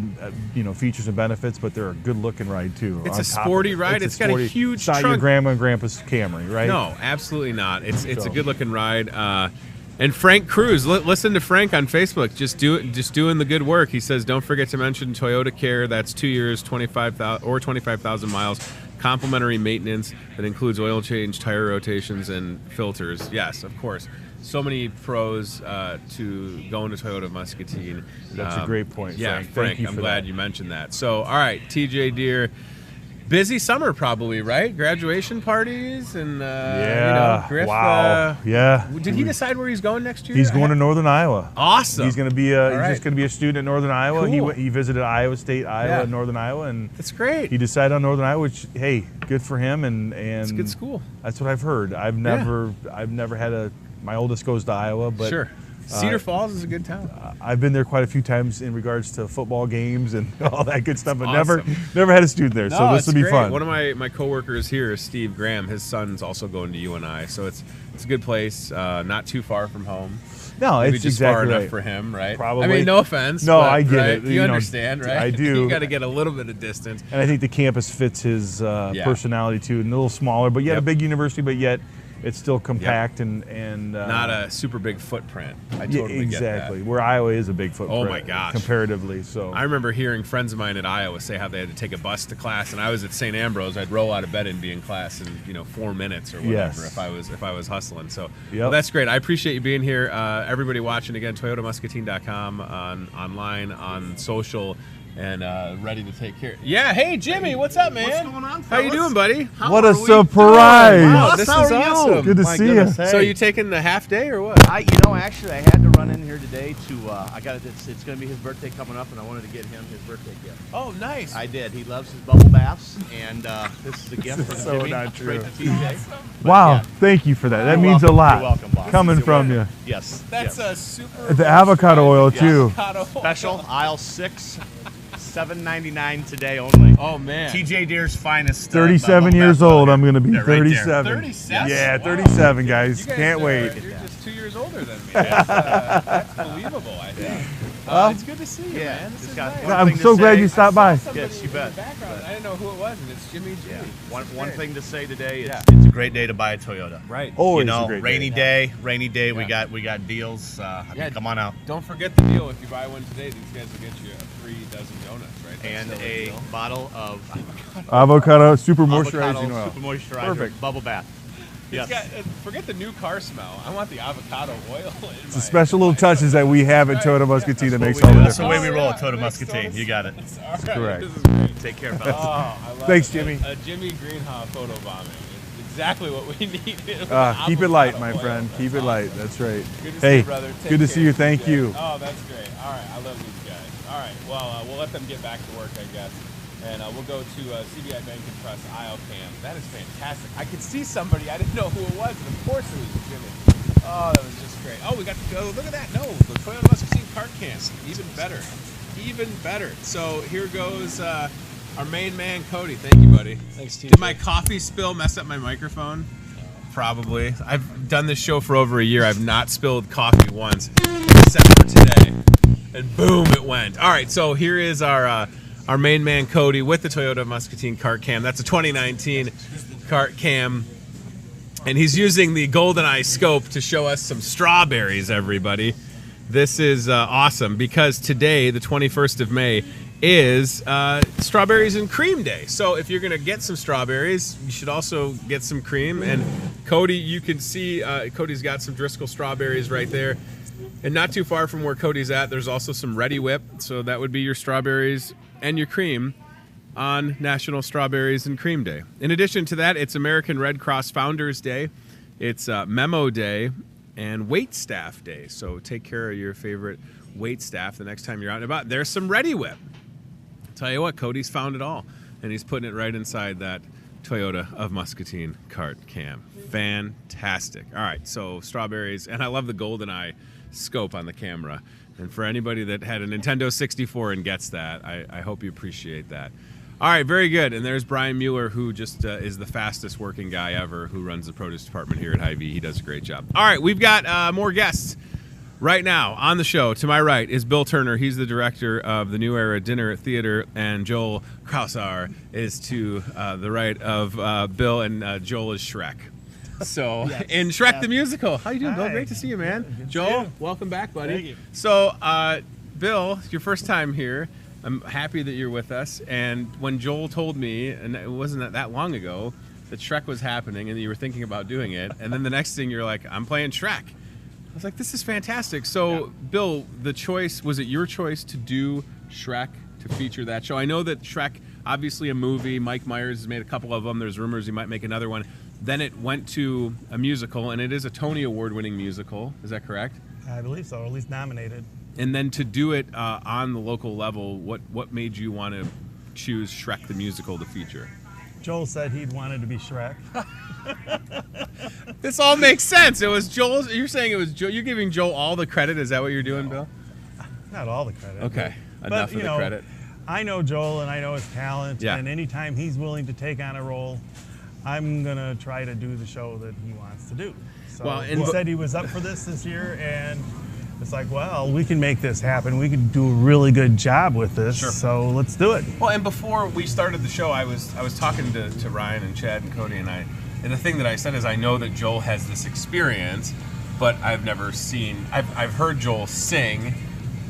Speaker 4: features and benefits, but they're a good looking ride too.
Speaker 3: It's a sporty ride. It's got a huge
Speaker 4: It's not
Speaker 3: trunk.
Speaker 4: your grandma and grandpa's Camry, right?
Speaker 3: No, absolutely not. It's a good looking ride. And Frank Cruz, listen to Frank on Facebook. Just doing the good work. He says, don't forget to mention Toyota Care. That's 2 years, 25,000 miles. Complimentary maintenance that includes oil change, tire rotations, and filters. Yes, of course. So many pros to going to Toyota Muscatine.
Speaker 4: That's a great point,
Speaker 3: Yeah,
Speaker 4: Frank.
Speaker 3: Frank,
Speaker 4: Thank you
Speaker 3: I'm
Speaker 4: for
Speaker 3: glad
Speaker 4: that.
Speaker 3: you mentioned that. So, all right, TJ Deere. Busy summer probably, right? Graduation parties and Griff.
Speaker 4: Wow. Yeah.
Speaker 3: Did he decide where he's going next year?
Speaker 4: He's going to Northern Iowa.
Speaker 3: Awesome.
Speaker 4: He's going to be just going to be a student at Northern Iowa.
Speaker 3: Cool.
Speaker 4: He visited Iowa State, and Northern Iowa, and
Speaker 3: That's great.
Speaker 4: he decided on Northern Iowa. Which, hey, good for him. And
Speaker 3: It's a good school.
Speaker 4: That's what I've heard. I've never had my oldest goes to Iowa, but
Speaker 3: Sure. Cedar Falls is a good town.
Speaker 4: I've been there quite a few times in regards to football games and all that good stuff, but
Speaker 3: Awesome.
Speaker 4: never had a student there. So this
Speaker 3: it's
Speaker 4: will be
Speaker 3: great.
Speaker 4: fun.
Speaker 3: One of my coworkers here is Steve Graham. His son's also going to UNI, so it's a good place, not too far from home.
Speaker 4: No,
Speaker 3: Maybe
Speaker 4: it's
Speaker 3: just
Speaker 4: exactly
Speaker 3: far enough
Speaker 4: right.
Speaker 3: for him, right?
Speaker 4: Probably.
Speaker 3: I mean, no offense.
Speaker 4: No,
Speaker 3: but,
Speaker 4: I get
Speaker 3: right?
Speaker 4: it.
Speaker 3: You understand, right?
Speaker 4: I do.
Speaker 3: You got to get a little bit of distance.
Speaker 4: And I think the campus fits his personality too, and a little smaller, but yet a big university, but yet it's still compact and
Speaker 3: not a super big footprint. I totally
Speaker 4: exactly.
Speaker 3: get that.
Speaker 4: Where Iowa is a big footprint.
Speaker 3: Oh my gosh.
Speaker 4: Comparatively, so
Speaker 3: I remember hearing friends of mine at Iowa say how they had to take a bus to class, and I was at St. Ambrose. I'd roll out of bed and be in class in 4 minutes or whatever if I was hustling. So well, that's great. I appreciate you being here. Everybody watching again, ToyotaMuscatine.com online on social. And ready to take care. Yeah, hey Jimmy, what's up, man?
Speaker 5: What's going on,
Speaker 3: How you
Speaker 5: fellas?
Speaker 3: doing, buddy?
Speaker 4: what a surprise!
Speaker 3: Wow, this
Speaker 5: How
Speaker 3: is
Speaker 5: are you?
Speaker 3: awesome.
Speaker 4: Good to
Speaker 5: My
Speaker 4: see you.
Speaker 5: goodness, hey.
Speaker 3: So you taking the half day or what?
Speaker 5: Actually, I had to run in here today to. It's going to be his birthday coming up, and I wanted to get him his birthday gift.
Speaker 3: Oh, nice.
Speaker 5: I did. He loves his bubble baths, and this is a gift from
Speaker 4: so
Speaker 5: Jimmy.
Speaker 4: not
Speaker 5: Straight
Speaker 4: true.
Speaker 5: to TJ.
Speaker 4: Wow,
Speaker 5: yeah.
Speaker 4: thank you for that. That
Speaker 5: You're
Speaker 4: means
Speaker 5: welcome.
Speaker 4: a lot.
Speaker 5: You're welcome, boss.
Speaker 4: Coming
Speaker 5: You're
Speaker 4: from
Speaker 5: welcome.
Speaker 4: you.
Speaker 5: Yes.
Speaker 3: That's
Speaker 5: yes.
Speaker 3: a super.
Speaker 4: The avocado oil
Speaker 3: Yes.
Speaker 4: too.
Speaker 3: Avocado oil.
Speaker 5: Special aisle 6, $7.99 today only.
Speaker 3: Oh man.
Speaker 5: TJ Deere's finest.
Speaker 4: 37
Speaker 5: bubble
Speaker 4: years
Speaker 5: bath
Speaker 4: old.
Speaker 5: oil.
Speaker 4: I'm going to be
Speaker 5: They're right there.
Speaker 4: 37.
Speaker 3: 37?
Speaker 4: Yeah,
Speaker 3: Wow.
Speaker 4: 37, guys.
Speaker 3: You guys
Speaker 4: Can't wait.
Speaker 3: You're just 2 years older than me. That's believable, I think. It's good to see you,
Speaker 5: Yeah,
Speaker 3: man. This
Speaker 5: just
Speaker 3: is
Speaker 5: got
Speaker 3: nice.
Speaker 5: one
Speaker 4: I'm
Speaker 5: thing to
Speaker 4: so glad
Speaker 5: say.
Speaker 4: you stopped by.
Speaker 3: Somebody
Speaker 5: Yes, you
Speaker 3: in the
Speaker 5: bet.
Speaker 3: background. I didn't know who it was, and it's Jimmy G.
Speaker 5: Yeah.
Speaker 3: That's
Speaker 5: One
Speaker 3: great.
Speaker 5: thing to say today is
Speaker 3: Yeah.
Speaker 5: it's a great day to buy a Toyota.
Speaker 3: Right.
Speaker 4: Always
Speaker 5: You know,
Speaker 4: a great
Speaker 5: rainy
Speaker 4: day.
Speaker 5: day.
Speaker 3: Yeah.
Speaker 5: We got deals. Come on out.
Speaker 3: Don't forget the deal. If you buy one today, these guys will get you a free dozen donuts, right? That's
Speaker 5: And
Speaker 3: still
Speaker 5: a
Speaker 3: deal.
Speaker 5: bottle of
Speaker 4: Avocado super moisturizing
Speaker 5: avocado
Speaker 4: oil.
Speaker 5: super moisturizer
Speaker 4: Perfect.
Speaker 5: bubble bath.
Speaker 3: It's
Speaker 5: Yes.
Speaker 3: got, forget the new car smell. I want the avocado oil.
Speaker 4: It's the special little touches that we have at Toyota Muscatine that makes all the
Speaker 5: That's the
Speaker 4: difference.
Speaker 5: way we roll at
Speaker 3: Yeah,
Speaker 5: Toyota
Speaker 3: makes
Speaker 5: Muscatine.
Speaker 3: total
Speaker 5: You got it.
Speaker 3: sense. All right,
Speaker 4: correct.
Speaker 3: This is great.
Speaker 5: Take care,
Speaker 3: Oh,
Speaker 5: fellas.
Speaker 3: I love
Speaker 4: Thanks,
Speaker 3: it.
Speaker 4: Jimmy.
Speaker 3: A Jimmy Greenhaw photo bombing. It's exactly what we need.
Speaker 4: Keep it light, my
Speaker 3: Avocado
Speaker 4: friend.
Speaker 3: oil.
Speaker 4: Keep it light. That's right.
Speaker 3: Good to see
Speaker 4: Hey,
Speaker 3: you, brother. Take
Speaker 4: good to
Speaker 3: care.
Speaker 4: see you. Thank
Speaker 3: Yeah.
Speaker 4: you.
Speaker 3: Oh, that's great. All right, I love these guys. All right, well, we'll let them get back to work, I guess. And we'll go to CBI Bank and Trust aisle cam. That is fantastic. I could see somebody. I didn't know who it was. And of course it was Jimmy. Oh, that was just great. Oh, we got to go. Look at that. No, the Toyota Muscatine cart cam. Even better. Even better. So here goes our main man, Cody. Thank you, buddy.
Speaker 6: Thanks, TJ.
Speaker 3: Did my coffee spill mess up my microphone? Probably. I've done this show for over a year. I've not spilled coffee once, except for today. And boom, it went. All right, so here is our main man, Cody, with the Toyota Muscatine cart cam. That's a 2019 cart cam. And he's using the GoldenEye scope to show us some strawberries, everybody. This is awesome because today, the 21st of May, is Strawberries and Cream Day. So if you're going to get some strawberries, you should also get some cream. And Cody, you can see Cody's got some Driscoll strawberries right there. And not too far from where Cody's at, there's also some Ready Whip. So that would be your strawberries and your cream on National Strawberries and Cream Day. In addition to that, it's American Red Cross Founders Day. It's Memo Day and Wait Staff Day. So take care of your favorite wait staff the next time you're out and about. There's some Ready Whip. Tell you what, Cody's found it all, and he's putting it right inside that Toyota of Muscatine cart cam. Fantastic. All right, so strawberries, and I love the GoldenEye scope on the camera. And for anybody that had a Nintendo 64 and gets that, I hope you appreciate that. All right, very good. And there's Brian Mueller, who just is the fastest working guy ever, who runs the produce department here at Hy-Vee. He does a great job. All right, we've got more guests right now on the show. To my right is Bill Turner. He's the director of the New Era Dinner Theater, and Joel Krausar is to the right of Bill, and Joel is Shrek. So, in Shrek the Musical. How you doing, Bill? Great to see you, man.
Speaker 6: Good
Speaker 3: Joel, welcome back, buddy.
Speaker 6: Thank you.
Speaker 3: So, Bill, it's your first time here. I'm happy that you're with us. And when Joel told me, and it wasn't that long ago, that Shrek was happening and that you were thinking about doing it, and then the next thing you're like, I'm playing Shrek. I was like, this is fantastic. So, Bill, the choice, was it your choice to do Shrek, to feature that show? I know that Shrek, obviously a movie, Mike Myers has made a couple of them. There's rumors he might make another one. Then it went to a musical, and it is a Tony Award-winning musical. Is that correct?
Speaker 6: I believe so, or at least nominated.
Speaker 3: And then to do it on the local level, what made you want to choose Shrek the Musical to feature?
Speaker 6: Joel said he'd wanted to be Shrek.
Speaker 3: This all makes sense. It was Joel's. You're saying it was Joel. You're giving Joel all the credit. Is that what you're doing, Bill?
Speaker 6: Not all the credit.
Speaker 3: Okay,
Speaker 6: but,
Speaker 3: enough of the credit.
Speaker 6: I know Joel and I know his talent,
Speaker 3: Yeah.
Speaker 6: and anytime he's willing to take on a role, I'm going to try to do the show that he wants to do. So
Speaker 3: Well, and-
Speaker 6: he said he was up for this year, and it's like, well, we can make this happen. We can do a really good job with this,
Speaker 3: Sure.
Speaker 6: so let's do it.
Speaker 3: Well, and before we started the show, I was talking to Ryan and Chad and Cody and and the thing that I said is I know that Joel has this experience, but I've never seen. I've heard Joel sing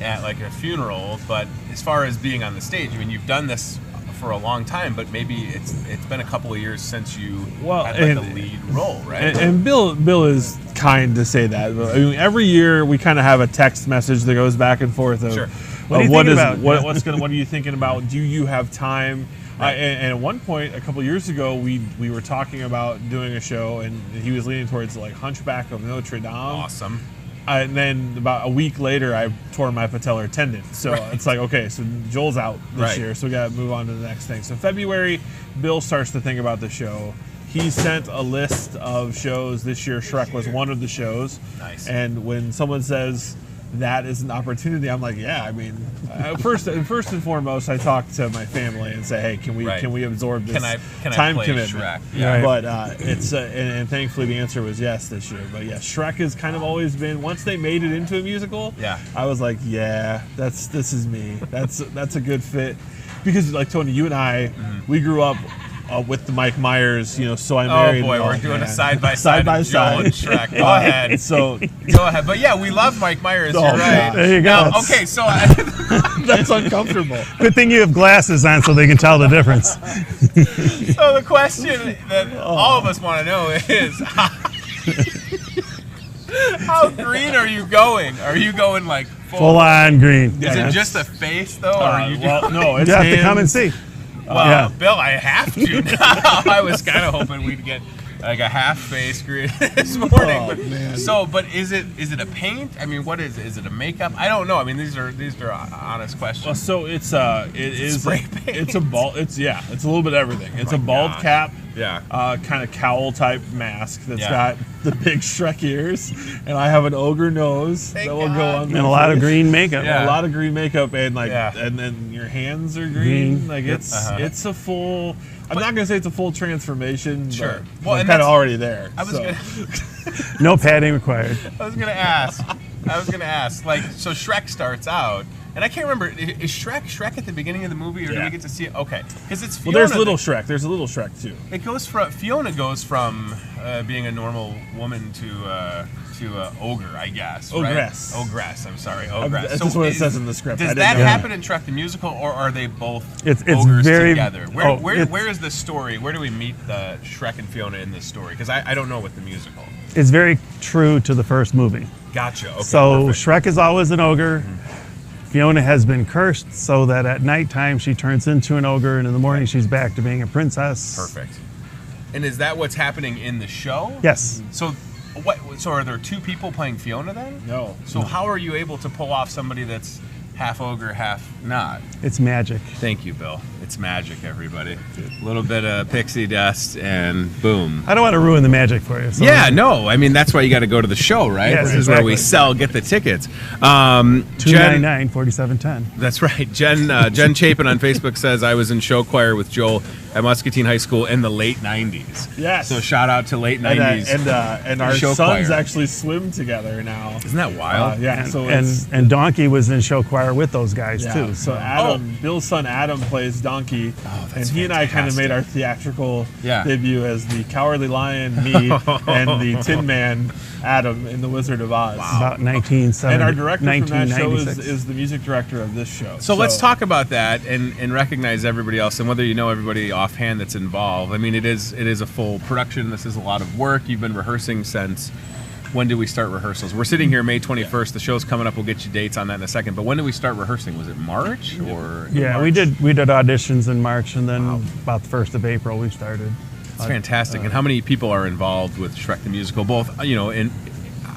Speaker 3: at like a funeral, but as far as being on the stage, I mean, you've done this for a long time, but maybe it's been a couple of years since you had like a lead role, right?
Speaker 7: And Bill is kind to say that. I mean, every year we kind of have a text message that goes back and forth of,
Speaker 3: Sure.
Speaker 6: What are you thinking about?
Speaker 7: what are you thinking about? Do you have time?
Speaker 3: Right.
Speaker 7: And at one point, a couple of years ago, we were talking about doing a show, and he was leaning towards like Hunchback of Notre Dame.
Speaker 3: Awesome.
Speaker 7: And then about a week later, I tore my patellar tendon. So it's like, okay, so Joel's out this year, so we got to move on to the next thing. So February, Bill starts to think about the show. He sent a list of shows. This year, Shrek was one of the shows.
Speaker 3: Nice.
Speaker 7: And when someone says that is an opportunity, I'm like, yeah. I mean, first and foremost, I talk to my family and say, hey, can we absorb this
Speaker 3: Can I
Speaker 7: time
Speaker 3: play
Speaker 7: commitment?
Speaker 3: Shrek?
Speaker 7: Yeah. But it's and thankfully the answer was yes this year. But yeah, Shrek has kind of always been, once they made it into a musical, I was like, yeah, this is me. That's a good fit, because like Tony, you and I, we grew up with the Mike Myers, So I Married.
Speaker 3: Oh boy, we're doing a side by side
Speaker 7: by
Speaker 3: of Joel and Shrek. Go ahead.
Speaker 7: So
Speaker 3: Go ahead. But yeah, we love Mike Myers. You're right.
Speaker 6: There you go.
Speaker 3: Now, okay, so
Speaker 7: that's uncomfortable.
Speaker 6: Good thing you have glasses on so they can tell the difference.
Speaker 3: so the question that all of us want to know is how green are you going? Are you going like
Speaker 6: Full on green.
Speaker 3: Is it just a face though? Or are you
Speaker 7: no, it's
Speaker 6: You have to come and see.
Speaker 3: Well, Bill, I have to now. I was kind of hoping we'd get like a half face green this morning. But is it a paint? I mean, what is it? Is it a makeup? I don't know. I mean, these are honest questions.
Speaker 7: Well, so it is
Speaker 3: spray paint.
Speaker 7: It's a bald. It's a little bit of everything. It's a bald cap.
Speaker 3: Yeah.
Speaker 7: Kind of cowl type mask that's got the big Shrek ears, and I have an ogre nose that will go on.
Speaker 6: And a lot of green makeup.
Speaker 7: Yeah, a lot of green makeup, and and then your hands are green. Like it's a full. I'm not gonna say it's a full transformation.
Speaker 3: Sure.
Speaker 7: But I'm kind of already there.
Speaker 3: I was gonna.
Speaker 6: No padding required.
Speaker 3: I was gonna ask. Like, so Shrek starts out, and I can't remember. Is Shrek at the beginning of the movie, or do we get to see it? Okay, because it's Fiona.
Speaker 7: Well, there's little Shrek. There's a little Shrek too.
Speaker 3: It goes from Fiona goes from being a normal woman to ogre, I guess.
Speaker 7: Ogress.
Speaker 3: Right? Ogress. I'm sorry. Ogress.
Speaker 7: That's just what it says in the script.
Speaker 3: Does that happen in Shrek the Musical, or are they both
Speaker 6: it's
Speaker 3: ogres
Speaker 6: very,
Speaker 3: together? Where is the story? Where do we meet the Shrek and Fiona in this story? Because I don't know with the musical.
Speaker 6: It's very true to the first movie.
Speaker 3: Gotcha. Okay,
Speaker 6: so
Speaker 3: perfect.
Speaker 6: Shrek is always an ogre. Fiona has been cursed so that at nighttime she turns into an ogre, and in the morning she's back to being a princess.
Speaker 3: Perfect. And is that what's happening in the show?
Speaker 6: Yes.
Speaker 3: So are there two people playing Fiona then?
Speaker 7: No.
Speaker 3: So how are you able to pull off somebody that's half ogre, half not?
Speaker 6: It's magic.
Speaker 3: Thank you, Bill. It's magic, everybody. A little bit of pixie dust and boom.
Speaker 6: I don't want to ruin the magic for you. So
Speaker 3: Yeah, no. I mean, that's why you got to go to the show, right?
Speaker 6: Yes,
Speaker 3: This is where we
Speaker 6: exactly.
Speaker 3: get the tickets. Jen,
Speaker 6: 299-4710.
Speaker 3: that's right. Jen Chapin on Facebook says, I was in show choir with Joel at Muscatine High School in the late 90s.
Speaker 7: Yes.
Speaker 3: So shout out to late 90s.
Speaker 7: And our
Speaker 3: show
Speaker 7: sons
Speaker 3: choir.
Speaker 7: actually swim together now.
Speaker 3: Isn't that wild?
Speaker 7: Yeah.
Speaker 6: And,
Speaker 7: So it's,
Speaker 6: and Donkey was in show choir with those guys
Speaker 7: yeah,
Speaker 6: too.
Speaker 7: so Adam, Bill's son Adam plays Donkey,
Speaker 3: Oh,
Speaker 7: and
Speaker 3: that's
Speaker 7: he and I kind of
Speaker 3: fantastic.
Speaker 7: made our theatrical
Speaker 3: Yeah.
Speaker 7: debut as the Cowardly Lion, me, and the Tin Man, Adam, in The Wizard of Oz.
Speaker 6: About 1970.
Speaker 7: And our director from that show
Speaker 6: 1996.
Speaker 7: is the music director of this show.
Speaker 3: So let's talk about that and recognize everybody else and whether you know everybody offhand that's involved. I mean, it is a full production. This is a lot of work. You've been rehearsing since. When did we start rehearsals? We're sitting here May 21st. The show's coming up. We'll get you dates on that in a second. But when did we start rehearsing? Was it March or?
Speaker 6: Yeah,
Speaker 3: March?
Speaker 6: we did auditions in March, and then about the 1st of April we started.
Speaker 3: It's fantastic. And how many people are involved with Shrek the Musical? Both, in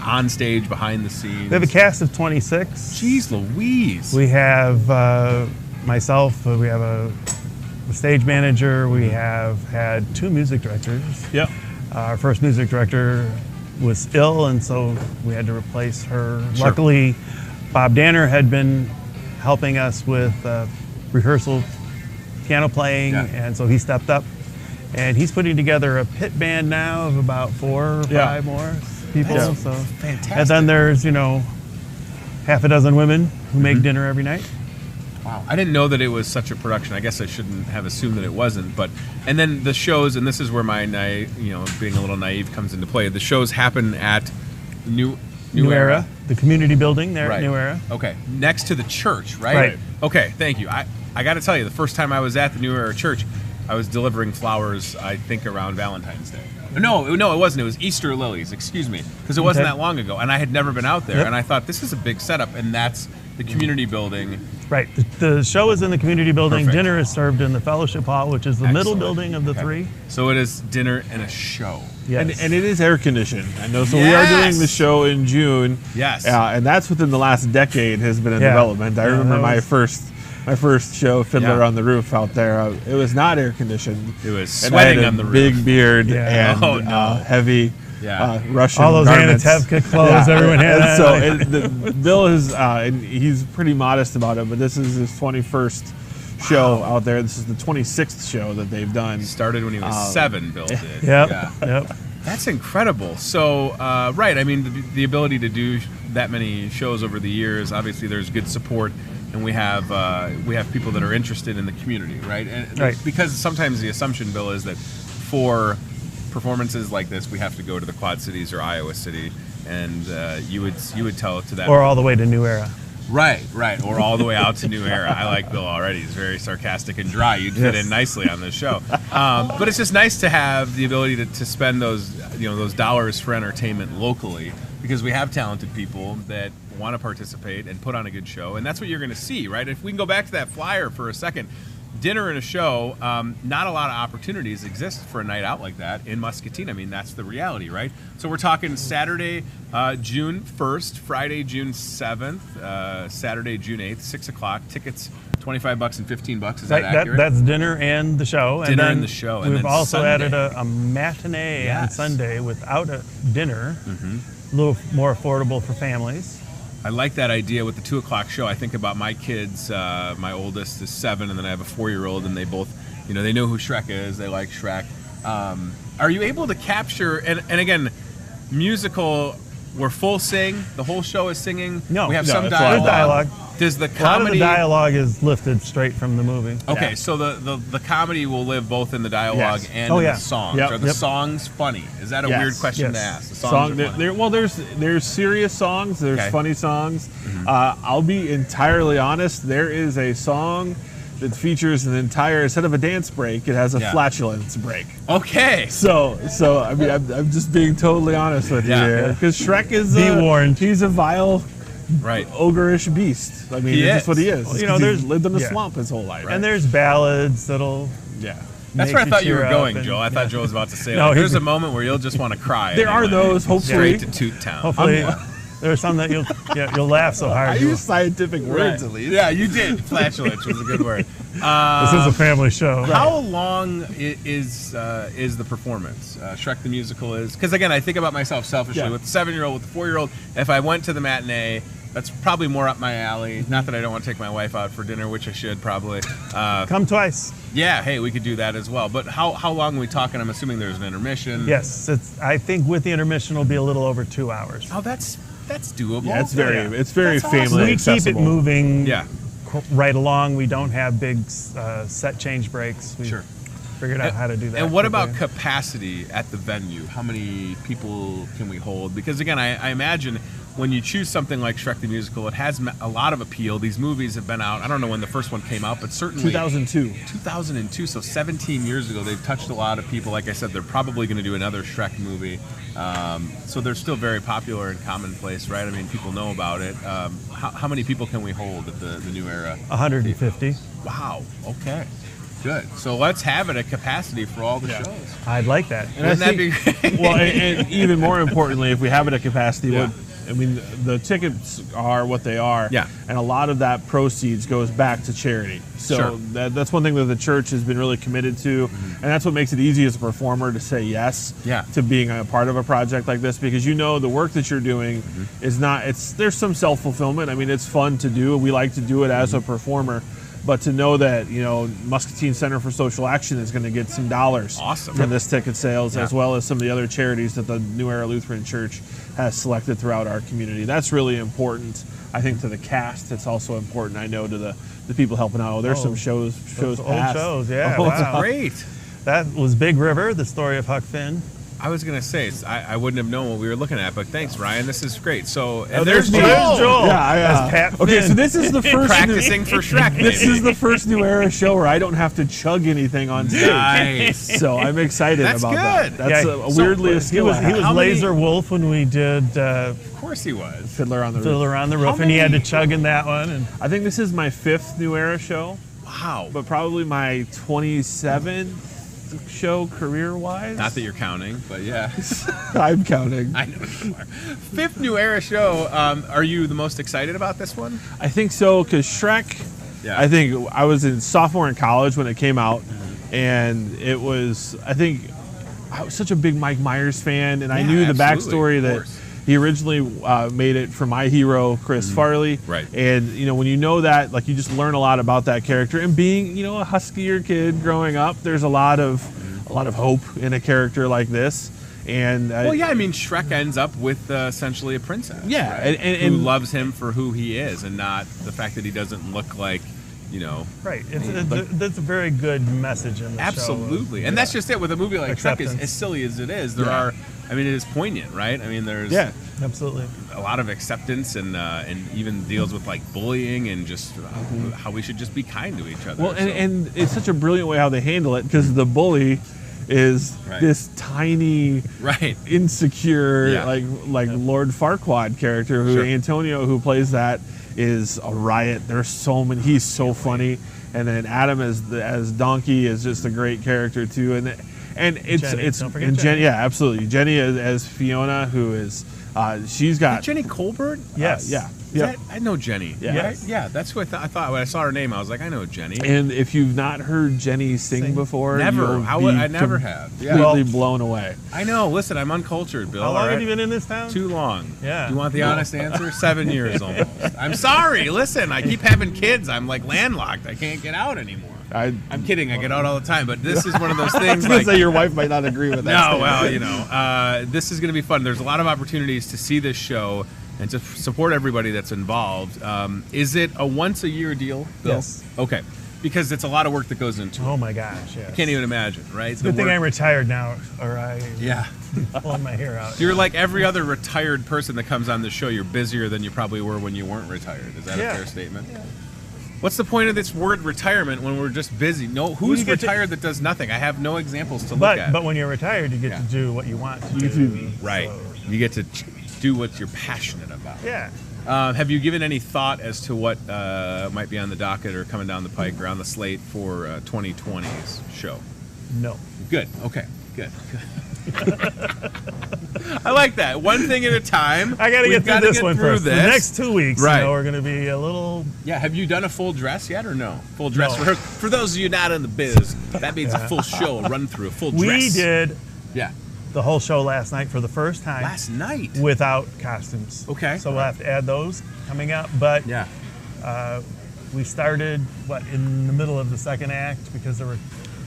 Speaker 3: on stage, behind the scenes.
Speaker 6: We have a cast of 26.
Speaker 3: Jeez Louise.
Speaker 6: We have myself. We have a stage manager. We have had 2 music directors.
Speaker 7: Yep.
Speaker 6: Our first music director was ill, and so we had to replace her.
Speaker 3: Sure.
Speaker 6: Luckily, Bob Danner had been helping us with rehearsal piano playing,
Speaker 3: Yeah.
Speaker 6: and so he stepped up. And he's putting together a pit band now of about 4 or 5 more people.
Speaker 3: That's
Speaker 6: so
Speaker 3: fantastic.
Speaker 6: And then there's half a dozen women who make dinner every night.
Speaker 3: Wow, I didn't know that it was such a production. I guess I shouldn't have assumed that it wasn't. But and then the shows, and this is where my being a little naive comes into play. The shows happen at New Era,
Speaker 6: the community building there
Speaker 3: right?
Speaker 6: at New Era.
Speaker 3: Okay, next to the church, right?
Speaker 6: Right.
Speaker 3: Okay, thank you. I got to tell you, the first time I was at the New Era Church, I was delivering flowers. I think around Valentine's Day. No, it wasn't. It was Easter lilies. Excuse me, because it wasn't
Speaker 6: Okay.
Speaker 3: that long ago, and I had never been out there.
Speaker 6: Yep.
Speaker 3: And I thought this is a big setup, and that's the community building.
Speaker 6: Right. The show is in the community building.
Speaker 3: Perfect.
Speaker 6: Dinner is served in the fellowship hall, which is the middle
Speaker 3: Excellent.
Speaker 6: building of the
Speaker 3: Okay.
Speaker 6: 3.
Speaker 3: So it is dinner and a show.
Speaker 6: Yes.
Speaker 7: And it is air conditioned. I know. So we
Speaker 3: Yes.
Speaker 7: are doing the show in June.
Speaker 3: Yes.
Speaker 7: And that's within the last decade has been in
Speaker 6: Yeah.
Speaker 7: development. I
Speaker 6: Yeah,
Speaker 7: remember
Speaker 6: that
Speaker 7: my
Speaker 6: was-
Speaker 7: first show, Fiddler
Speaker 3: Yeah.
Speaker 7: on the Roof, out there. It was not air conditioned.
Speaker 3: It was
Speaker 7: And I had
Speaker 3: sweating
Speaker 7: a
Speaker 3: on the roof.
Speaker 7: big beard
Speaker 6: Yeah.
Speaker 7: and
Speaker 3: Oh, no.
Speaker 7: heavy
Speaker 3: Yeah.
Speaker 7: Russian
Speaker 6: All those
Speaker 7: garments.
Speaker 6: Anatevka clothes everyone had.
Speaker 7: And so Bill is, and he's pretty modest about it, but this is his 21st show out there. This is the 26th show that they've done.
Speaker 3: Started when he was 7, Bill did.
Speaker 6: Yep.
Speaker 3: Yeah.
Speaker 6: Yep.
Speaker 3: That's incredible. So, right, I mean, the ability to do that many shows over the years, obviously there's good support, and we have people that are interested in the community, right? And
Speaker 6: Right.
Speaker 3: Because sometimes the assumption, Bill, is that for performances like this, we have to go to the Quad Cities or Iowa City, and you would tell it to that.
Speaker 6: Or all the way to New Era.
Speaker 3: Right, or all the way out to New Era. I like Bill already. He's very sarcastic and dry. You'd fit
Speaker 6: Yes.
Speaker 3: in nicely on this show. But it's just nice to have the ability to spend those dollars for entertainment locally, because we have talented people that want to participate and put on a good show, and that's what you're going to see, right? If we can go back to that flyer for a second. Dinner and a show, not a lot of opportunities exist for a night out like that in Muscatine. I mean, that's the reality, right? So we're talking Saturday, June 1st, Friday, June 7th, Saturday, June 8th, 6 o'clock. Tickets, $25 and $15. Is that accurate?
Speaker 6: That's dinner and the show.
Speaker 3: Dinner
Speaker 6: then
Speaker 3: and the show, and
Speaker 6: We've
Speaker 3: then
Speaker 6: also
Speaker 3: Sunday.
Speaker 6: added a matinee on
Speaker 3: Yes.
Speaker 6: Sunday without a dinner. A little more affordable for families.
Speaker 3: I like that idea with the 2 o'clock show. I think about my kids. My oldest is 7, and then I have a 4-year-old, and they both, they know who Shrek is. They like Shrek. Are you able to capture, and again, musical, we're full sing, the whole show is singing?
Speaker 6: No,
Speaker 3: we have
Speaker 6: no,
Speaker 3: some
Speaker 6: it's a lot of
Speaker 3: dialogue.
Speaker 6: dialogue.
Speaker 3: Does the
Speaker 6: A lot of
Speaker 3: comedy...
Speaker 6: the dialogue is lifted straight from the movie.
Speaker 3: Okay,
Speaker 6: Yeah.
Speaker 3: so the comedy will live both in the dialogue
Speaker 7: Yes.
Speaker 3: and
Speaker 6: Oh,
Speaker 3: in
Speaker 6: yeah.
Speaker 3: the songs.
Speaker 7: Yep.
Speaker 3: Are the
Speaker 6: Yep.
Speaker 3: songs funny? Is that a
Speaker 7: Yes.
Speaker 3: weird question
Speaker 6: Yes.
Speaker 3: to ask? The songs are funny.
Speaker 7: There's serious songs, there's
Speaker 3: Okay.
Speaker 7: funny songs. I'll be entirely honest. There is a song that features an entire, instead of a dance break, it has a
Speaker 3: Yeah.
Speaker 7: flatulence break.
Speaker 3: Okay.
Speaker 7: So I mean, I'm just being totally honest with
Speaker 3: Yeah.
Speaker 7: you here, because Shrek is
Speaker 6: Be warned.
Speaker 7: He's a vile,
Speaker 3: Right.
Speaker 7: ogreish beast. I mean,
Speaker 3: He
Speaker 7: it's
Speaker 3: is.
Speaker 7: just what he is.
Speaker 6: Well,
Speaker 7: It's 'cause
Speaker 6: there's
Speaker 7: he's lived in a
Speaker 6: yeah.
Speaker 7: swamp his whole life.
Speaker 6: And there's ballads that'll.
Speaker 7: yeah.
Speaker 3: That's
Speaker 6: make
Speaker 3: where I thought you
Speaker 6: tear
Speaker 3: were
Speaker 6: up
Speaker 3: going,
Speaker 6: and-
Speaker 3: Joe. I thought Joe was about to say,
Speaker 6: No,
Speaker 3: like,
Speaker 6: he-
Speaker 3: there's a moment where you'll just want to cry.
Speaker 7: There are
Speaker 3: anyway.
Speaker 7: those, hopefully.
Speaker 3: Straight to Toot Town.
Speaker 6: Hopefully, There are some that you'll laugh so hard.
Speaker 7: I use scientific words
Speaker 3: Right.
Speaker 7: at least.
Speaker 3: Yeah, you did. Flatulence was a good word.
Speaker 6: This is a family show.
Speaker 3: How long is the performance? Shrek the Musical is, because again, I think about myself selfishly
Speaker 7: Yeah.
Speaker 3: with the 7-year-old, with the 4-year-old. If I went to the matinee, that's probably more up my alley. Not that I don't want to take my wife out for dinner, which I should probably.
Speaker 6: Come twice.
Speaker 3: Yeah, hey, we could do that as well. But how long are we talking? I'm assuming there's an intermission.
Speaker 6: Yes, I think with the intermission will be a little over 2 hours.
Speaker 3: Oh, that's doable.
Speaker 7: Yeah, it's very
Speaker 3: That's
Speaker 7: family
Speaker 3: awesome.
Speaker 6: We
Speaker 7: accessible.
Speaker 6: keep it moving
Speaker 3: Yeah.
Speaker 6: right along. We don't have big set change breaks. We
Speaker 3: Sure.
Speaker 6: figured out how to do that.
Speaker 3: And what about
Speaker 6: quickly.
Speaker 3: capacity at the venue? How many people can we hold? Because again, I imagine when you choose something like Shrek the Musical, it has a lot of appeal. These movies have been out. I don't know when the first one came out, but certainly
Speaker 7: 2002.
Speaker 3: 2002, so 17 years ago. They've touched a lot of people. Like I said, they're probably going to do another Shrek movie. So they're still very popular and commonplace, right? I mean, people know about it. How many people can we hold at the new era?
Speaker 6: 150.
Speaker 3: Wow. Okay. Good. So let's have it at capacity for all the shows.
Speaker 6: I'd like that.
Speaker 7: And I
Speaker 3: Wouldn't that
Speaker 7: think,
Speaker 3: be great?
Speaker 7: well, and even more importantly, if we have it at capacity,
Speaker 3: Yeah.
Speaker 7: I mean, the tickets are what they are,
Speaker 3: Yeah.
Speaker 7: and a lot of that proceeds goes back to charity. So
Speaker 3: Sure.
Speaker 7: that's one thing that the church has been really committed to, and that's what makes it easy as a performer to say yes
Speaker 3: Yeah.
Speaker 7: to being a part of a project like this, because you know the work that you're doing is not. There's some self-fulfillment. I mean, it's fun to do. We like to do it as a performer. But to know that, Muscatine Center for Social Action is going to get some dollars
Speaker 3: Awesome.
Speaker 7: from this ticket sales,
Speaker 3: Yeah.
Speaker 7: as well as some of the other charities that the New Era Lutheran Church has selected throughout our community. That's really important, I think, to the cast. It's also important, I know, to the people helping out. There's some shows
Speaker 6: Those old
Speaker 7: past.
Speaker 6: shows, yeah.
Speaker 7: Oh,
Speaker 6: Wow.
Speaker 3: Great.
Speaker 6: That was Big River, the story of Huck Finn.
Speaker 3: I was gonna say I wouldn't have known what we were looking at, but thanks, Ryan. This is great. So and
Speaker 7: there's
Speaker 3: there's
Speaker 7: me.
Speaker 3: Joel.
Speaker 6: Joel.
Speaker 7: Yeah,
Speaker 6: As Pat
Speaker 7: okay,
Speaker 6: Finn.
Speaker 7: so this is the first
Speaker 3: Practicing for Shrek.
Speaker 7: This
Speaker 3: maybe.
Speaker 7: is the first New Era show where I don't have to chug anything on stage.
Speaker 3: Nice.
Speaker 7: So I'm excited
Speaker 3: That's
Speaker 7: about
Speaker 3: good.
Speaker 7: that. That's
Speaker 6: Yeah,
Speaker 7: weirdly a
Speaker 6: He
Speaker 7: skill
Speaker 6: was
Speaker 7: I
Speaker 6: he
Speaker 7: have.
Speaker 6: was
Speaker 3: How many-
Speaker 6: Laser Wolf when we did
Speaker 3: Of course he was.
Speaker 7: Fiddler on the Roof.
Speaker 6: Fiddler on the Roof, and he had to chug in that one. And
Speaker 7: I think this is my 5th New Era show,
Speaker 3: Wow.
Speaker 7: but probably my 27th show career-wise.
Speaker 3: Not that you're counting, but yeah.
Speaker 7: I'm counting.
Speaker 3: I know you are. 5th New Era show. Are you the most excited about this one?
Speaker 7: I think so, because Shrek,
Speaker 3: Yeah.
Speaker 7: I think I was in sophomore in college when it came out, and it was, I think, I was such a big Mike Myers fan, and I
Speaker 3: Yeah,
Speaker 7: knew the
Speaker 3: absolutely,
Speaker 7: backstory
Speaker 3: of
Speaker 7: that
Speaker 3: course.
Speaker 7: he originally made it for my hero, Chris Farley.
Speaker 3: Right.
Speaker 7: And, when you know that, like, you just learn a lot about that character. And being, a huskier kid growing up, there's a lot of hope in a character like this. And
Speaker 3: Well, yeah. I mean, Shrek ends up with essentially a princess.
Speaker 7: Yeah,
Speaker 3: right?
Speaker 7: and
Speaker 3: who loves him for who he is, and not the fact that he doesn't look like,
Speaker 6: right, that's a very good message in the
Speaker 3: Absolutely,
Speaker 6: show.
Speaker 3: and that's just it with a movie like Shrek.
Speaker 6: Acceptance.
Speaker 3: As silly as it is, there are. I mean, it is poignant, right? I mean, there's
Speaker 6: Absolutely.
Speaker 3: a lot of acceptance and even deals with like bullying and just how we should just be kind to each other.
Speaker 7: Well,
Speaker 3: So-
Speaker 7: and it's such a brilliant way how they handle it, because the bully is
Speaker 3: Right.
Speaker 7: this tiny,
Speaker 3: right,
Speaker 7: insecure,
Speaker 3: Yeah.
Speaker 7: like Lord Farquaad character, who
Speaker 3: Sure.
Speaker 7: Antonio, who plays that, is a riot. There's so many. He's so funny, and then Adam as Donkey is just a great character too. And it's
Speaker 6: Jenny.
Speaker 7: it's
Speaker 6: Don't forget
Speaker 7: and
Speaker 6: Jenny.
Speaker 7: Yeah, absolutely. Jenny as Fiona, who is she's got
Speaker 3: Jenny Colbert.
Speaker 6: Yes.
Speaker 7: yeah.
Speaker 3: Is
Speaker 7: Yeah.
Speaker 3: that- I know Jenny.
Speaker 7: Yeah.
Speaker 3: Right? Yeah, that's what I thought when I saw her name. I was like, I know Jenny.
Speaker 7: And if you've not heard Jenny sing before,
Speaker 3: Never.
Speaker 7: you'll
Speaker 3: How would
Speaker 7: be
Speaker 3: I never have? Yeah.
Speaker 7: completely
Speaker 6: Well-
Speaker 7: blown away.
Speaker 3: I know. Listen, I'm uncultured, Bill.
Speaker 6: How long
Speaker 3: all
Speaker 6: have
Speaker 3: right?
Speaker 6: you been in this town?
Speaker 3: Too long.
Speaker 6: Yeah.
Speaker 3: Do you want the honest answer? 7 years almost. I'm sorry. Listen, I keep having kids. I'm like landlocked. I can't get out anymore. I'm kidding. I get out all the time, but this is one of those
Speaker 7: I
Speaker 3: things.
Speaker 7: was gonna
Speaker 3: Like,
Speaker 7: say your wife might not agree with that.
Speaker 3: no,
Speaker 7: statement.
Speaker 3: well, this is going to be fun. There's a lot of opportunities to see this show and to support everybody that's involved. Is it a once-a-year deal, Bill?
Speaker 6: Yes.
Speaker 3: Okay. Because it's a lot of work that goes into it.
Speaker 6: Oh my gosh, yes.
Speaker 3: Can't even imagine, right?
Speaker 6: It's a good thing I'm retired now, or I
Speaker 3: Yeah.
Speaker 6: pulling my hair out.
Speaker 3: You're like every other retired person that comes on the show. You're busier than you probably were when you weren't retired. Is that
Speaker 6: Yeah.
Speaker 3: a fair statement? Yeah. What's the point of this word retirement when we're just busy? No, who's
Speaker 6: you get to-
Speaker 3: retired that does nothing? I have no examples to look
Speaker 6: But
Speaker 3: at.
Speaker 6: but when you're retired, you get to do what you want to do.
Speaker 3: Right.
Speaker 6: So,
Speaker 3: You get to do what you're passionate about.
Speaker 6: yeah.
Speaker 3: Have you given any thought as to what might be on the docket or coming down the pike or on the slate for 2020's show?
Speaker 6: No.
Speaker 3: Good. Okay. Good. I like that. One thing at a time.
Speaker 6: I got to get through this one first.
Speaker 3: This.
Speaker 6: The next 2 weeks,
Speaker 3: Right.
Speaker 6: we're going to be a little.
Speaker 3: Yeah, have you done a full dress yet or no? Full dress.
Speaker 6: No.
Speaker 3: For those of you not in the biz, that means a full show, a run through, a full dress.
Speaker 6: We did
Speaker 3: Yeah.
Speaker 6: the whole show last night for the first time.
Speaker 3: Last night.
Speaker 6: Without costumes.
Speaker 3: Okay.
Speaker 6: So we'll have to add those coming up. But
Speaker 3: Yeah.
Speaker 6: we started, in the middle of the second act because there were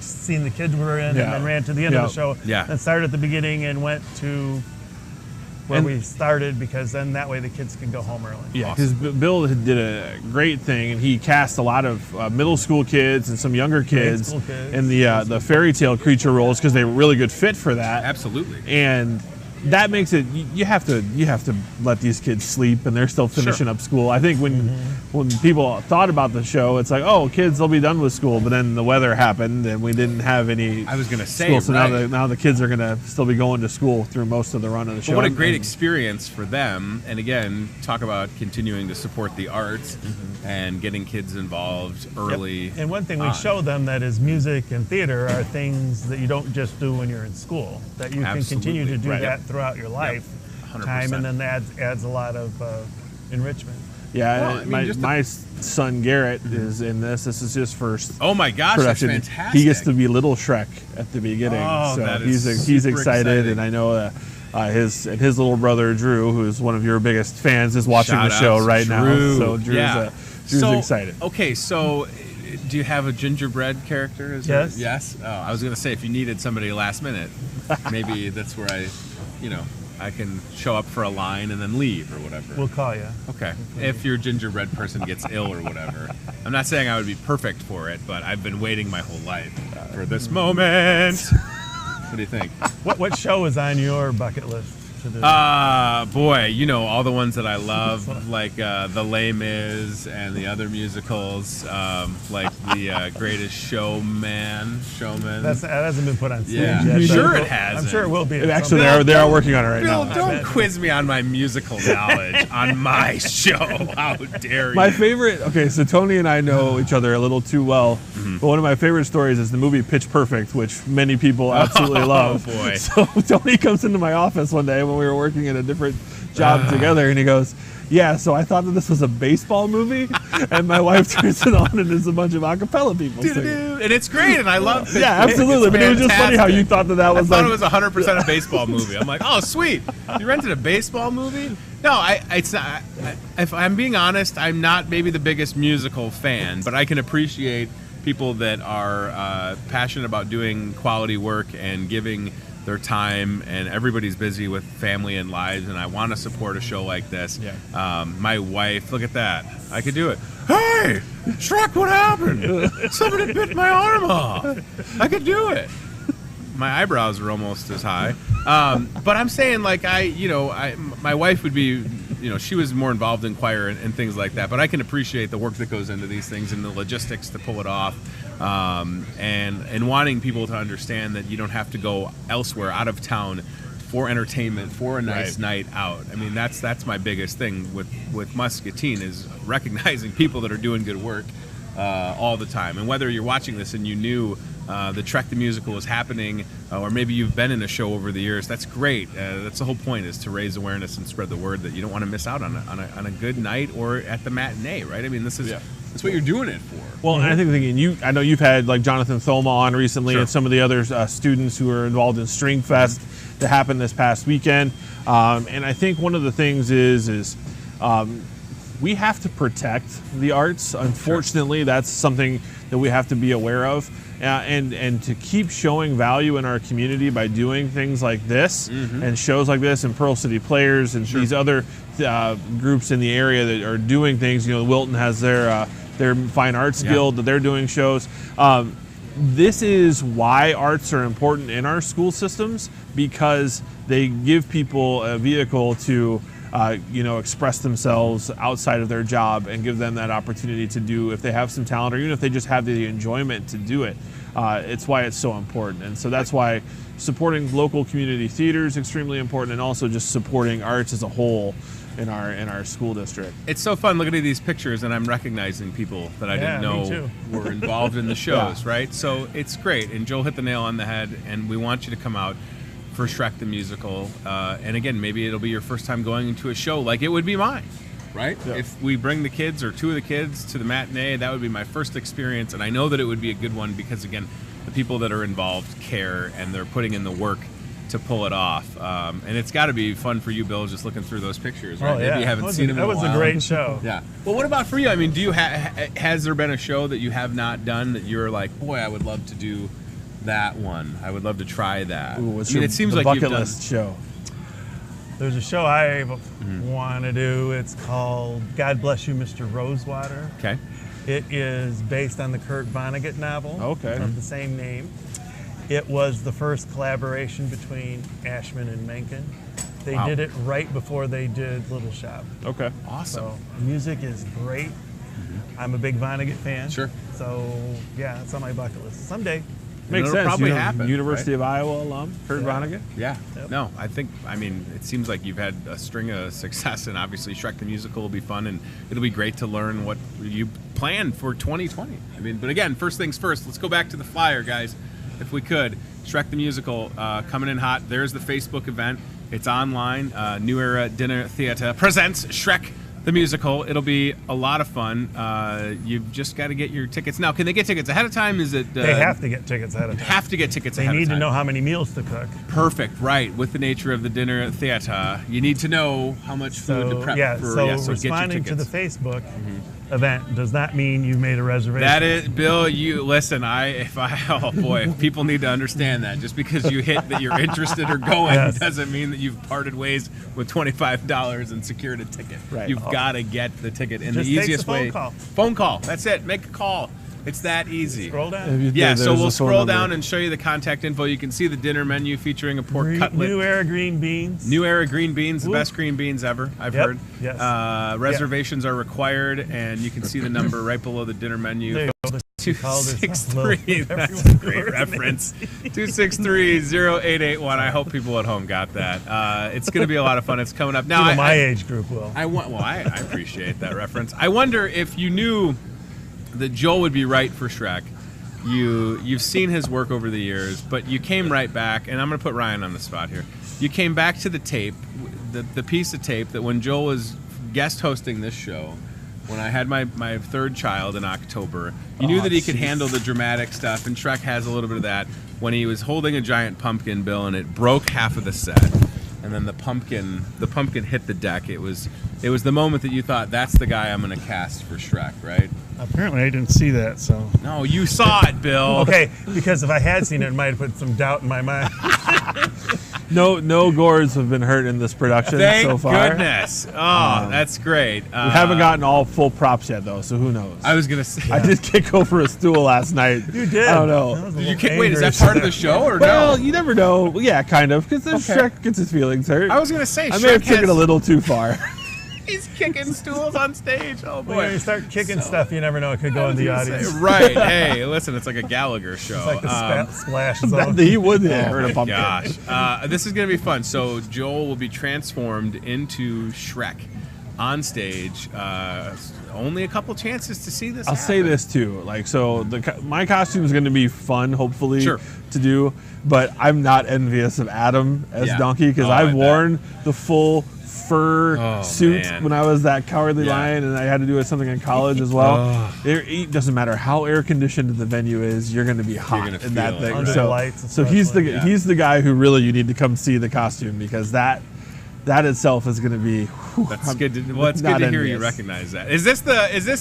Speaker 6: scene the kids were in
Speaker 7: Yeah.
Speaker 6: and then ran to the end of the show.
Speaker 3: Yeah.
Speaker 6: And started at the beginning and went to where we started because then that way the kids can go home early.
Speaker 7: Yeah, because Bill did a great thing, and he cast a lot of middle school kids and some younger kids,
Speaker 6: school kids.
Speaker 7: in the fairy tale creature roles because they were really good fit for that.
Speaker 3: Absolutely.
Speaker 7: And that makes it you have to let these kids sleep, and they're still finishing up school. I think when people thought about the show, it's like, oh, kids, they'll be done with school, but then the weather happened and we didn't have any.
Speaker 3: I was going to say,
Speaker 7: school, so
Speaker 3: right.
Speaker 7: now the kids are going to still be going to school through most of the run of the show.
Speaker 3: But what a great experience for them. And again, talk about continuing to support the arts and getting kids involved early.
Speaker 6: And one thing we show them that is music and theater are things that you don't just do when you're in school, that you can continue to do
Speaker 3: Right.
Speaker 6: that throughout your life
Speaker 3: 100%.
Speaker 6: time, and then that adds a lot of enrichment.
Speaker 7: Yeah,
Speaker 3: Well, I mean, just
Speaker 7: my son Garrett is in this. This is his first
Speaker 3: Oh my gosh,
Speaker 7: production.
Speaker 3: that's fantastic.
Speaker 7: He gets to be Little Shrek at the beginning,
Speaker 3: Oh,
Speaker 7: so
Speaker 3: that is
Speaker 7: he's
Speaker 3: super
Speaker 7: excited,
Speaker 3: exciting.
Speaker 7: and I know his little brother Drew, who's one of your biggest fans, is watching
Speaker 3: Shout
Speaker 7: the show
Speaker 3: out to
Speaker 7: right now.
Speaker 3: Drew.
Speaker 7: So Drew's
Speaker 3: So,
Speaker 7: excited.
Speaker 3: Okay, so do you have a gingerbread character?
Speaker 6: Yes.
Speaker 3: Yes? Oh, I was going to say, if you needed somebody last minute, maybe that's where I can show up for a line and then leave or whatever.
Speaker 6: We'll call you.
Speaker 3: Okay. If your gingerbread person gets ill or whatever. I'm not saying I would be perfect for it, but I've been waiting my whole life for this moment. What do you think?
Speaker 6: What show is on your bucket list to do?
Speaker 3: Boy, all the ones that I love, like The Les Mis and the other musicals, like The Greatest Showman.
Speaker 6: that hasn't been put on stage
Speaker 3: Yeah.
Speaker 6: yet.
Speaker 3: I'm
Speaker 6: but
Speaker 3: sure
Speaker 6: will-
Speaker 3: it hasn't.
Speaker 6: I'm sure it will be. at
Speaker 7: Actually,
Speaker 6: some
Speaker 7: they are working on it right
Speaker 3: Bill,
Speaker 7: now.
Speaker 3: don't quiz me on my musical knowledge on my show. How dare you?
Speaker 7: My favorite. Okay, so Tony and I know each other a little too well, but one of my favorite stories is the movie Pitch Perfect, which many people absolutely love.
Speaker 3: Boy.
Speaker 7: So Tony comes into my office one day when we were working at a different job together, and he goes, "Yeah, so I thought that this was a baseball movie," and my wife turns it on, and there's a bunch of a cappella people singing.
Speaker 3: And it's great, and I love it.
Speaker 7: Yeah, absolutely. But it was just funny how you thought that
Speaker 3: I
Speaker 7: was
Speaker 3: thought
Speaker 7: like.
Speaker 3: it was 100% a baseball movie. I'm like, oh, sweet. You rented a baseball movie? No, it's not. If I'm being honest, I'm not maybe the biggest musical fan, but I can appreciate people that are passionate about doing quality work and giving their time, and everybody's busy with family and lives, and I want to support a show like this.
Speaker 7: Yeah.
Speaker 3: My wife, look at that. I could do it. Hey, Shrek, what happened? Somebody bit my arm off. I could do it. My eyebrows are almost as high. But I'm saying, like, my wife would be, she was more involved in choir and things like that. But I can appreciate the work that goes into these things and the logistics to pull it off. And wanting people to understand that you don't have to go elsewhere out of town for entertainment, for a nice night out. I mean, that's my biggest thing with Muscatine, is recognizing people that are doing good work all the time. And whether you're watching this and you knew the Trek the Musical is happening, or maybe you've been in a show over the years, that's great. That's the whole point, is to raise awareness and spread the word that you don't want to miss out on a good night or at the matinee, right? I mean, this is that's what you're doing it for.
Speaker 7: Well, and I think I know you've had like Jonathan Thoma on recently, and some of the other students who are involved in String Fest that happened this past weekend. And I think one of the things is we have to protect the arts. Unfortunately, that's something that we have to be aware of, and to keep showing value in our community by doing things like this and shows like this, and Pearl City Players and these other groups in the area that are doing things. Wilton has their Fine Arts Guild that they're doing shows. This is why arts are important in our school systems, because they give people a vehicle to express themselves outside of their job and give them that opportunity to do, if they have some talent, or even if they just have the enjoyment to do it. It's why it's so important. And so that's why supporting local community theater is extremely important, and also just supporting arts as a whole in our school district.
Speaker 3: It's so fun looking at these pictures, and I'm recognizing people that I didn't know were involved in the shows, right? So it's great. And Joel hit the nail on the head, and we want you to come out. for Shrek the Musical. And again, maybe it'll be your first time going into a show like it would be mine, right?
Speaker 7: Yeah.
Speaker 3: If we bring the kids or two of the kids to the matinee, that would be my first experience. And I know that it would be a good one because, again, the people that are involved care and they're putting in the work to pull it off. And it's got to be fun for you, Bill, just looking through those pictures, right?
Speaker 6: Oh, yeah.
Speaker 3: Maybe you haven't seen them in a while.
Speaker 6: That was a great show.
Speaker 3: Yeah. Well, what about for you? I mean, do you has there been a show that you have not done that you're like, boy, I would love to do that one. I would love to try that.
Speaker 7: Ooh, what's
Speaker 3: I mean,
Speaker 7: your
Speaker 3: it seems
Speaker 7: the
Speaker 3: like
Speaker 7: bucket
Speaker 3: you've done
Speaker 7: list show?
Speaker 6: There's a show I want to do. It's called God Bless You, Mr. Rosewater.
Speaker 3: Okay.
Speaker 6: It is based on the Kurt Vonnegut novel
Speaker 7: Okay.
Speaker 6: of the same name. It was the first collaboration between Ashman and Menken. They
Speaker 3: Wow.
Speaker 6: did it right before they did Little Shop.
Speaker 7: Okay.
Speaker 3: Awesome.
Speaker 6: So music is great. I'm a big Vonnegut fan.
Speaker 3: Sure.
Speaker 6: So yeah, it's on my bucket list. Someday.
Speaker 7: Makes
Speaker 3: it'll
Speaker 7: sense.
Speaker 3: probably
Speaker 7: You know,
Speaker 3: happen,
Speaker 7: University of Iowa alum, Kurt
Speaker 6: Yeah.
Speaker 7: Vonnegut.
Speaker 3: Yeah.
Speaker 6: Yep.
Speaker 3: No, I mean, it seems like you've had a string of success, and obviously Shrek the Musical will be fun, and it'll be great to learn what you planned for 2020. I mean, but again, first things first, let's go back to the flyer, guys, if we could. Shrek the Musical coming in hot. There's the Facebook event. It's online. New Era Dinner Theater presents Shrek the Musical. It'll be a lot of fun. You've just got to get your tickets. Now, can they get tickets ahead of time? Is it?
Speaker 6: They have to get tickets ahead of time.
Speaker 3: Have to get tickets
Speaker 6: They
Speaker 3: ahead
Speaker 6: need
Speaker 3: of time.
Speaker 6: to know how many meals to cook.
Speaker 3: Perfect, right. With the nature of the dinner theater, you need to know how much food to prep
Speaker 6: yeah,
Speaker 3: for.
Speaker 6: so
Speaker 3: Yeah, so get your
Speaker 6: responding to the
Speaker 3: tickets.
Speaker 6: Facebook event does not mean you've made a reservation.
Speaker 3: That is, Bill. You listen. Oh boy, people need to understand that. Just because you hit that you're interested or going
Speaker 6: Yes.
Speaker 3: doesn't mean that you've parted ways with $25 and secured a ticket.
Speaker 7: Right.
Speaker 3: You've got to get the ticket in
Speaker 6: Just
Speaker 3: the
Speaker 6: takes a
Speaker 3: easiest
Speaker 6: phone
Speaker 3: way.
Speaker 6: call.
Speaker 3: Phone call. That's it. Make a call. It's that easy.
Speaker 6: Scroll down.
Speaker 3: Yeah, so we'll scroll down and show you the contact info. You can see the dinner menu featuring a pork cutlet.
Speaker 6: New Era green beans.
Speaker 3: New Era green beans, the
Speaker 6: Woo.
Speaker 3: best green beans ever, I've
Speaker 6: Yep,
Speaker 3: heard.
Speaker 6: yes.
Speaker 3: Reservations are required, and you can see the number right below the dinner menu.
Speaker 6: There you go. The call this
Speaker 3: 263,
Speaker 6: little-
Speaker 3: that's a great reference. 263-0881. I hope people at home got that. It's going to be a lot of fun. It's coming up. Now,
Speaker 6: People my age group will.
Speaker 3: I appreciate that reference. I wonder if you knew that Joel would be right for Shrek. You've seen his work over the years, but you came right back, and I'm going to put Ryan on the spot here. You came back to the tape, the piece of tape that when Joel was guest hosting this show, when I had my third child in October, you knew that he could handle the dramatic stuff, and Shrek has a little bit of that. When he was holding a giant pumpkin, Bill, and it broke half of the set, and then the pumpkin hit the deck. It was the moment that you thought, that's the guy I'm going to cast for Shrek, right?
Speaker 6: Apparently, I didn't see that, so.
Speaker 3: No, you saw it, Bill.
Speaker 6: Okay, because if I had seen it, it might have put some doubt in my mind.
Speaker 7: No gores have been hurt in this production
Speaker 3: Thank
Speaker 7: so far.
Speaker 3: goodness. Oh, that's great.
Speaker 7: We haven't gotten all full props yet, though, so who knows?
Speaker 3: I was going to say.
Speaker 7: I did kick over a stool last night.
Speaker 6: You did.
Speaker 7: I don't
Speaker 6: That
Speaker 7: know.
Speaker 6: was a
Speaker 3: Did you
Speaker 6: little
Speaker 3: wait, is that
Speaker 6: angry.
Speaker 3: part of the show or
Speaker 7: Well,
Speaker 3: no?
Speaker 7: you never know. Well, yeah, kind of, because Shrek gets his feelings hurt.
Speaker 3: I was going to say,
Speaker 7: I may have
Speaker 3: Shrek
Speaker 7: took it a
Speaker 3: has-
Speaker 7: little too far.
Speaker 3: He's kicking stools on stage. Oh, boy.
Speaker 6: When you start kicking stuff, you never know it could go in the audience.
Speaker 3: Right. Hey, listen, it's like a Gallagher show.
Speaker 6: It's like the splash zone.
Speaker 7: He would hurt a pumpkin.
Speaker 3: Gosh. This is going to be fun. So Joel will be transformed into Shrek on stage. Only a couple chances to see this
Speaker 7: I'll say
Speaker 3: happen.
Speaker 7: this too, like, so my costume is going to be fun, hopefully,
Speaker 3: Sure.
Speaker 7: to do, but I'm not envious of Adam as
Speaker 3: Yeah.
Speaker 7: Donkey because
Speaker 3: Oh, I
Speaker 7: I've
Speaker 3: bet.
Speaker 7: worn the full fur suit
Speaker 3: man.
Speaker 7: when I was that Cowardly
Speaker 3: Yeah.
Speaker 7: Lion, and I had to do something in college as well. It doesn't matter how air conditioned the venue is, you're going to be hot
Speaker 3: gonna
Speaker 7: in that
Speaker 3: feel it,
Speaker 7: thing.
Speaker 3: right?
Speaker 6: Under
Speaker 7: So,
Speaker 6: the lights
Speaker 7: so he's the
Speaker 6: especially.
Speaker 3: Yeah.
Speaker 7: he's the guy who really you need to come see the costume because that itself is going to be. Whew,
Speaker 3: That's good. Well, it's good
Speaker 7: not
Speaker 3: to hear you
Speaker 7: envious.
Speaker 3: recognize that. Is this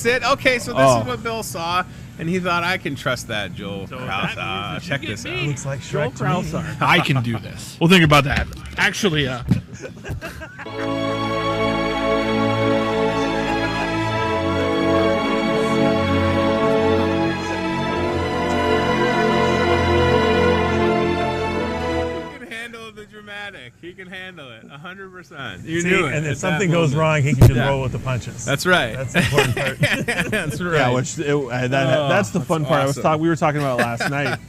Speaker 3: it? Okay, so this is what Bill saw, and he thought I can trust that, Joel. Krause. Check this out.
Speaker 6: Looks like Shrek to me.
Speaker 8: I can do this. Well, think about that. Actually,
Speaker 3: He can handle the dramatic. He can handle it 100%. You
Speaker 6: See,
Speaker 3: knew it.
Speaker 6: and if
Speaker 3: at that
Speaker 6: something goes
Speaker 3: moment.
Speaker 6: wrong, he can just
Speaker 3: Yeah.
Speaker 6: roll with the punches.
Speaker 3: That's right.
Speaker 6: That's the important part.
Speaker 3: That's right.
Speaker 7: Yeah, that's the fun part.
Speaker 3: awesome.
Speaker 7: We were talking about last night.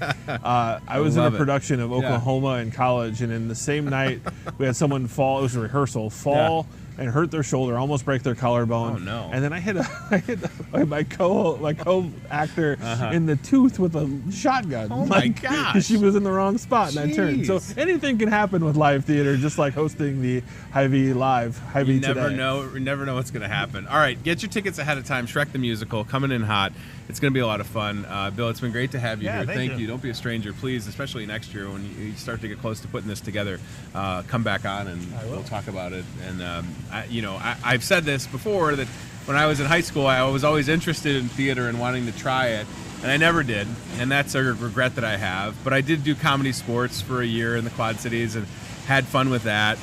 Speaker 7: I was in a
Speaker 3: love it.
Speaker 7: production of Oklahoma in college, and in the same night we had someone fall. It was a rehearsal. and hurt their shoulder, almost break their collarbone.
Speaker 3: Oh, no.
Speaker 7: And then I hit my co-actor in the tooth with a shotgun.
Speaker 3: Oh my gosh.
Speaker 7: 'Cause she was in the wrong spot and I turned. So
Speaker 3: Jeez.
Speaker 7: anything can happen with live theater, just like hosting the Hy-Vee live. Hy-Vee
Speaker 3: You never
Speaker 7: today.
Speaker 3: know. You never know what's going to happen. All right, get your tickets ahead of time. Shrek the Musical coming in hot. It's going to be a lot of fun. Bill, it's been great to have you
Speaker 6: Yeah,
Speaker 3: here.
Speaker 6: thank you.
Speaker 3: Don't be a stranger, please. Especially next year when you start to get close to putting this together. Come back on and we'll talk about it. And I've said this before that when I was in high school, I was always interested in theater and wanting to try it. And I never did, and that's a regret that I have. But I did do comedy sports for a year in the Quad Cities and had fun with that.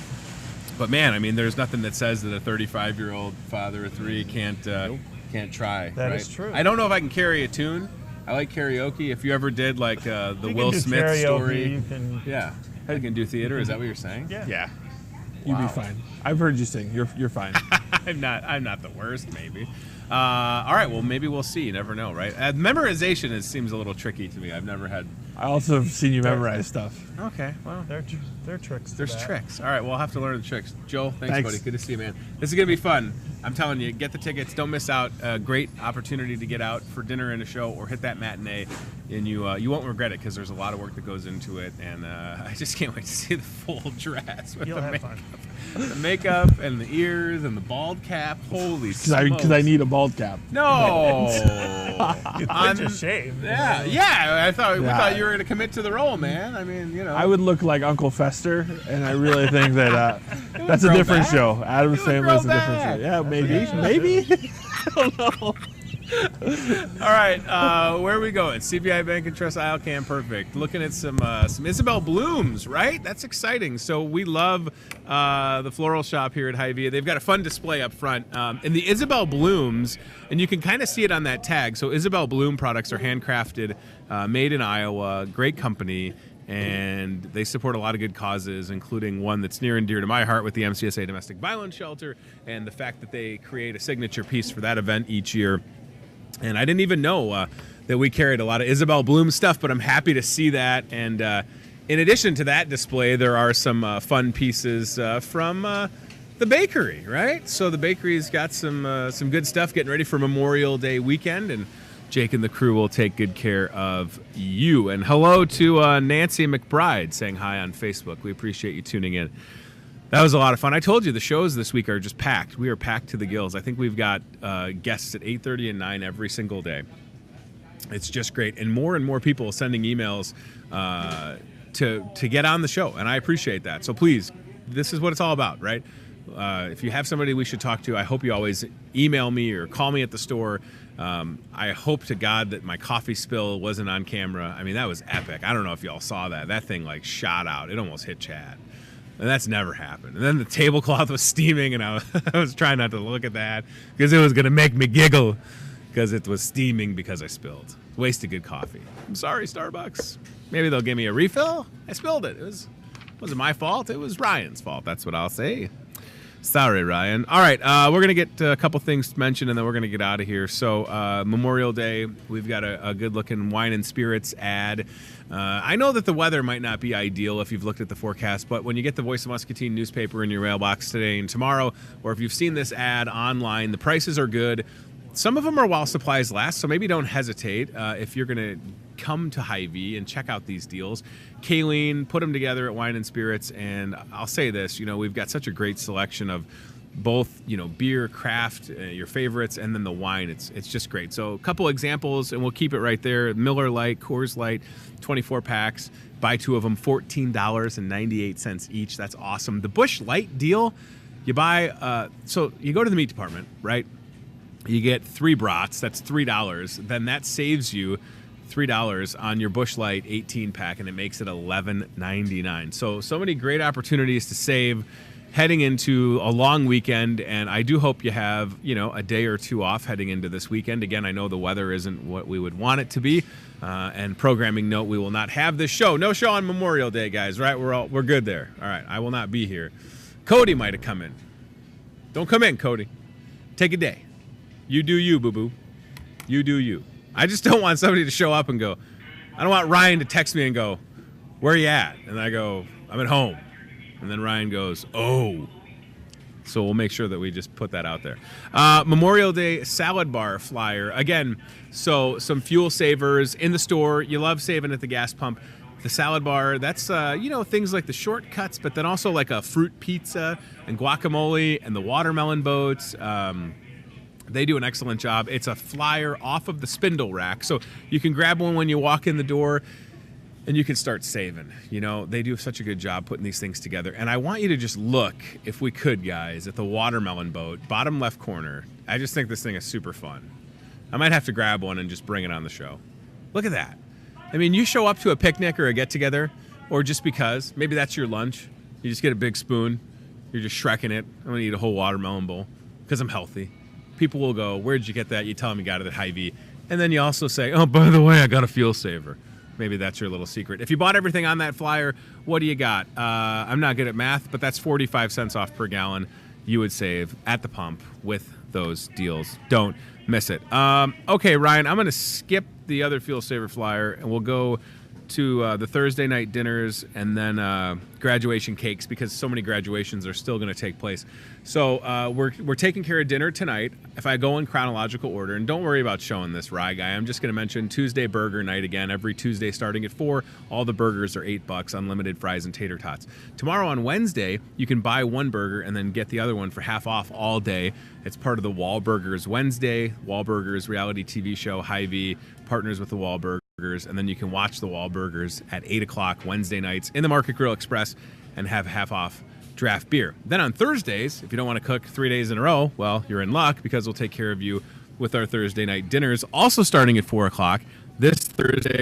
Speaker 3: But man, I mean, there's nothing that says that a 35-year-old father of three can't try.
Speaker 6: That
Speaker 3: right?
Speaker 6: is true.
Speaker 3: I don't know if I can carry a tune. I like karaoke. If you ever did like the
Speaker 6: You can
Speaker 3: Will
Speaker 6: do
Speaker 3: Smith
Speaker 6: karaoke,
Speaker 3: story,
Speaker 6: you can-
Speaker 3: yeah, I can do theater. Is that what you're saying?
Speaker 6: Yeah.
Speaker 7: Yeah. You'd be fine. I've heard you sing. You're fine.
Speaker 3: I'm not the worst, maybe. All right, well, maybe we'll see. You never know, right? Memorization seems a little tricky to me. I've never had.
Speaker 7: I also have seen you memorize stuff.
Speaker 3: Okay, well,
Speaker 6: There are tricks. to
Speaker 3: there's
Speaker 6: that.
Speaker 3: tricks. All right, we'll have to learn the tricks. Joel, thanks,
Speaker 7: Thanks.
Speaker 3: buddy. Good to see you, man. This is gonna be fun. I'm telling you, get the tickets. Don't miss out. A great opportunity to get out for dinner and a show, or hit that matinee, and you won't regret it because there's a lot of work that goes into it. And I just can't wait to see the full dress with
Speaker 6: You'll
Speaker 3: the
Speaker 6: have
Speaker 3: makeup.
Speaker 6: fun.
Speaker 3: The makeup and the ears and the bald cap. Holy smokes!
Speaker 7: Because I need a bald cap.
Speaker 3: No.
Speaker 6: You
Speaker 3: I'm-
Speaker 6: could just shave.
Speaker 3: Yeah. I thought we
Speaker 7: Yeah.
Speaker 3: thought you were going to commit to the role, man. I mean,
Speaker 7: I would look like Uncle Fester, and I really think that that's a
Speaker 3: grow
Speaker 7: different
Speaker 3: back.
Speaker 7: show. Adam's
Speaker 3: It would
Speaker 7: Family is a
Speaker 3: grow
Speaker 7: different
Speaker 3: back.
Speaker 7: show. Yeah, maybe. I don't know.
Speaker 3: All right, where are we going? CBI Bank and Trust Isle Cam Perfect. Looking at some Isabel blooms, right? That's exciting. So we love the floral shop here at Hy-Vee. They've got a fun display up front. And the Isabel blooms, and you can kind of see it on that tag. So Isabel Bloom products are handcrafted, made in Iowa, great company. And they support a lot of good causes, including one that's near and dear to my heart with the MCSA Domestic Violence Shelter, and the fact that they create a signature piece for that event each year. And I didn't even know that we carried a lot of Isabel Bloom stuff, but I'm happy to see that. And in addition to that display, there are some fun pieces from the bakery, right? So the bakery's got some good stuff getting ready for Memorial Day weekend, and Jake and the crew will take good care of you. And hello to Nancy McBride saying hi on Facebook. We appreciate you tuning in. That was a lot of fun. I told you the shows this week are just packed. We are packed to the gills. I think we've got guests at 8:30 and 9 every single day. It's just great. And more people sending emails to get on the show, and I appreciate that. So please, this is what it's all about, right? If you have somebody we should talk to, I hope you always email me or call me at the store. I hope to God that my coffee spill wasn't on camera. I mean, that was epic. I don't know if y'all saw that. That thing like shot out. It almost hit Chad. And that's never happened. And then the tablecloth was steaming, and I was trying not to look at that because it was going to make me giggle because it was steaming because I spilled. Wasted good coffee. I'm sorry, Starbucks. Maybe they'll give me a refill. I spilled it. Wasn't my fault. It was Ryan's fault. That's what I'll say. Sorry, Ryan. All right, we're going to get a couple things mentioned, and then we're going to get out of here. So Memorial Day, we've got a good-looking wine and spirits ad. I know that the weather might not be ideal if you've looked at the forecast, but when you get the Voice of Muscatine newspaper in your mailbox today and tomorrow, or if you've seen this ad online, the prices are good. Some of them are while supplies last, so maybe don't hesitate if you're going to come to Hy-Vee and check out these deals. Kayleen put them together at Wine and Spirits, and I'll say this, we've got such a great selection of both, beer, craft, your favorites, and then the wine. It's just great. So a couple examples, and we'll keep it right there. Miller Lite, Coors Light, 24 packs. Buy two of them, $14.98 each. That's awesome. The Busch Light deal, you buy, so you go to the meat department, right? You get 3 brats, that's $3. Then that saves you $3 on your Busch Light 18-pack, and it makes it $11.99. So many great opportunities to save heading into a long weekend, and I do hope you have, a day or two off heading into this weekend. Again, I know the weather isn't what we would want it to be, and programming note, we will not have this show. No show on Memorial Day, guys, right? We're good there. All right, I will not be here. Cody might have come in. Don't come in, Cody. Take a day. You do you, boo-boo. You do you. I just don't want somebody to show up and go, I don't want Ryan to text me and go, where are you at? And I go, I'm at home. And then Ryan goes, oh. So we'll make sure that we just put that out there. Memorial Day salad bar flyer. Again, so some fuel savers in the store. You love saving at the gas pump. The salad bar, that's, things like the shortcuts, but then also like a fruit pizza and guacamole and the watermelon boats. They do an excellent job. It's a flyer off of the spindle rack. So you can grab one when you walk in the door and you can start saving. They do such a good job putting these things together. And I want you to just look, if we could, guys, at the watermelon boat, bottom left corner. I just think this thing is super fun. I might have to grab one and just bring it on the show. Look at that. I mean, you show up to a picnic or a get-together, or just because, maybe that's your lunch. You just get a big spoon. You're just shrekking it. I'm going to eat a whole watermelon bowl because I'm healthy. People will go, where'd you get that? You tell them you got it at Hy-Vee. And then you also say, oh, by the way, I got a fuel saver. Maybe that's your little secret. If you bought everything on that flyer, what do you got? I'm not good at math, but that's 45 cents off per gallon you would save at the pump with those deals. Don't miss it. Okay, Ryan, I'm going to skip the other fuel saver flyer, and we'll go to the Thursday night dinners and then graduation cakes, because so many graduations are still going to take place. So we're taking care of dinner tonight. If I go in chronological order, and don't worry about showing this rye guy, I'm just going to mention Tuesday burger night again. Every Tuesday starting at 4, all the burgers are $8, unlimited fries and tater tots. Tomorrow on Wednesday, you can buy one burger and then get the other one for half off all day. It's part of the Wahlburgers Wednesday. Wahlburgers reality TV show. Hy-Vee partners with the Wahlburgers. And then you can watch the Wahlburgers at 8 o'clock Wednesday nights in the Market Grill Express and have half off draft beer. Then on Thursdays, if you don't want to cook 3 days in a row, well, you're in luck, because we'll take care of you with our Thursday night dinners, also starting at 4 o'clock. This Thursday,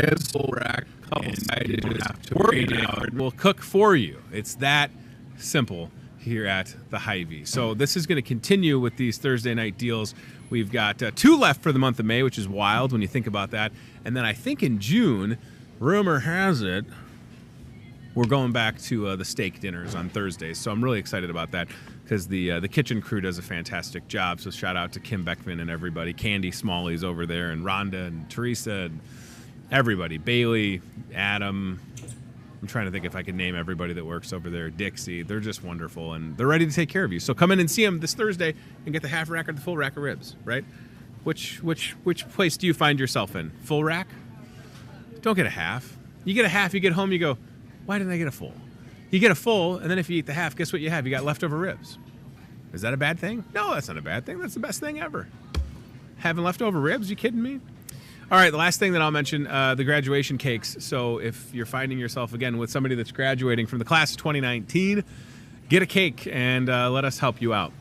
Speaker 3: ribs, full rack, couple side dishes, we'll cook for you. It's that simple here at the Hy-Vee. So this is going to continue with these Thursday night deals. We've got 2 left for the month of May, which is wild when you think about that. And then I think in June, rumor has it, we're going back to the steak dinners on Thursdays. So I'm really excited about that, because the kitchen crew does a fantastic job. So shout out to Kim Beckman and everybody. Candy Smalley's over there, and Rhonda and Teresa and everybody. Bailey, Adam. I'm trying to think if I can name everybody that works over there. Dixie. They're just wonderful, and they're ready to take care of you. So come in and see them this Thursday and get the half rack or the full rack of ribs, right? Which place do you find yourself in? Full rack? Don't get a half. You get a half, you get home, you go, why didn't I get a full? You get a full, and then if you eat the half, guess what you have? You got leftover ribs. Is that a bad thing? No, that's not a bad thing. That's the best thing ever. Having leftover ribs? You kidding me? All right, the last thing that I'll mention, the graduation cakes. So if you're finding yourself, again, with somebody that's graduating from the class of 2019, get a cake and let us help you out.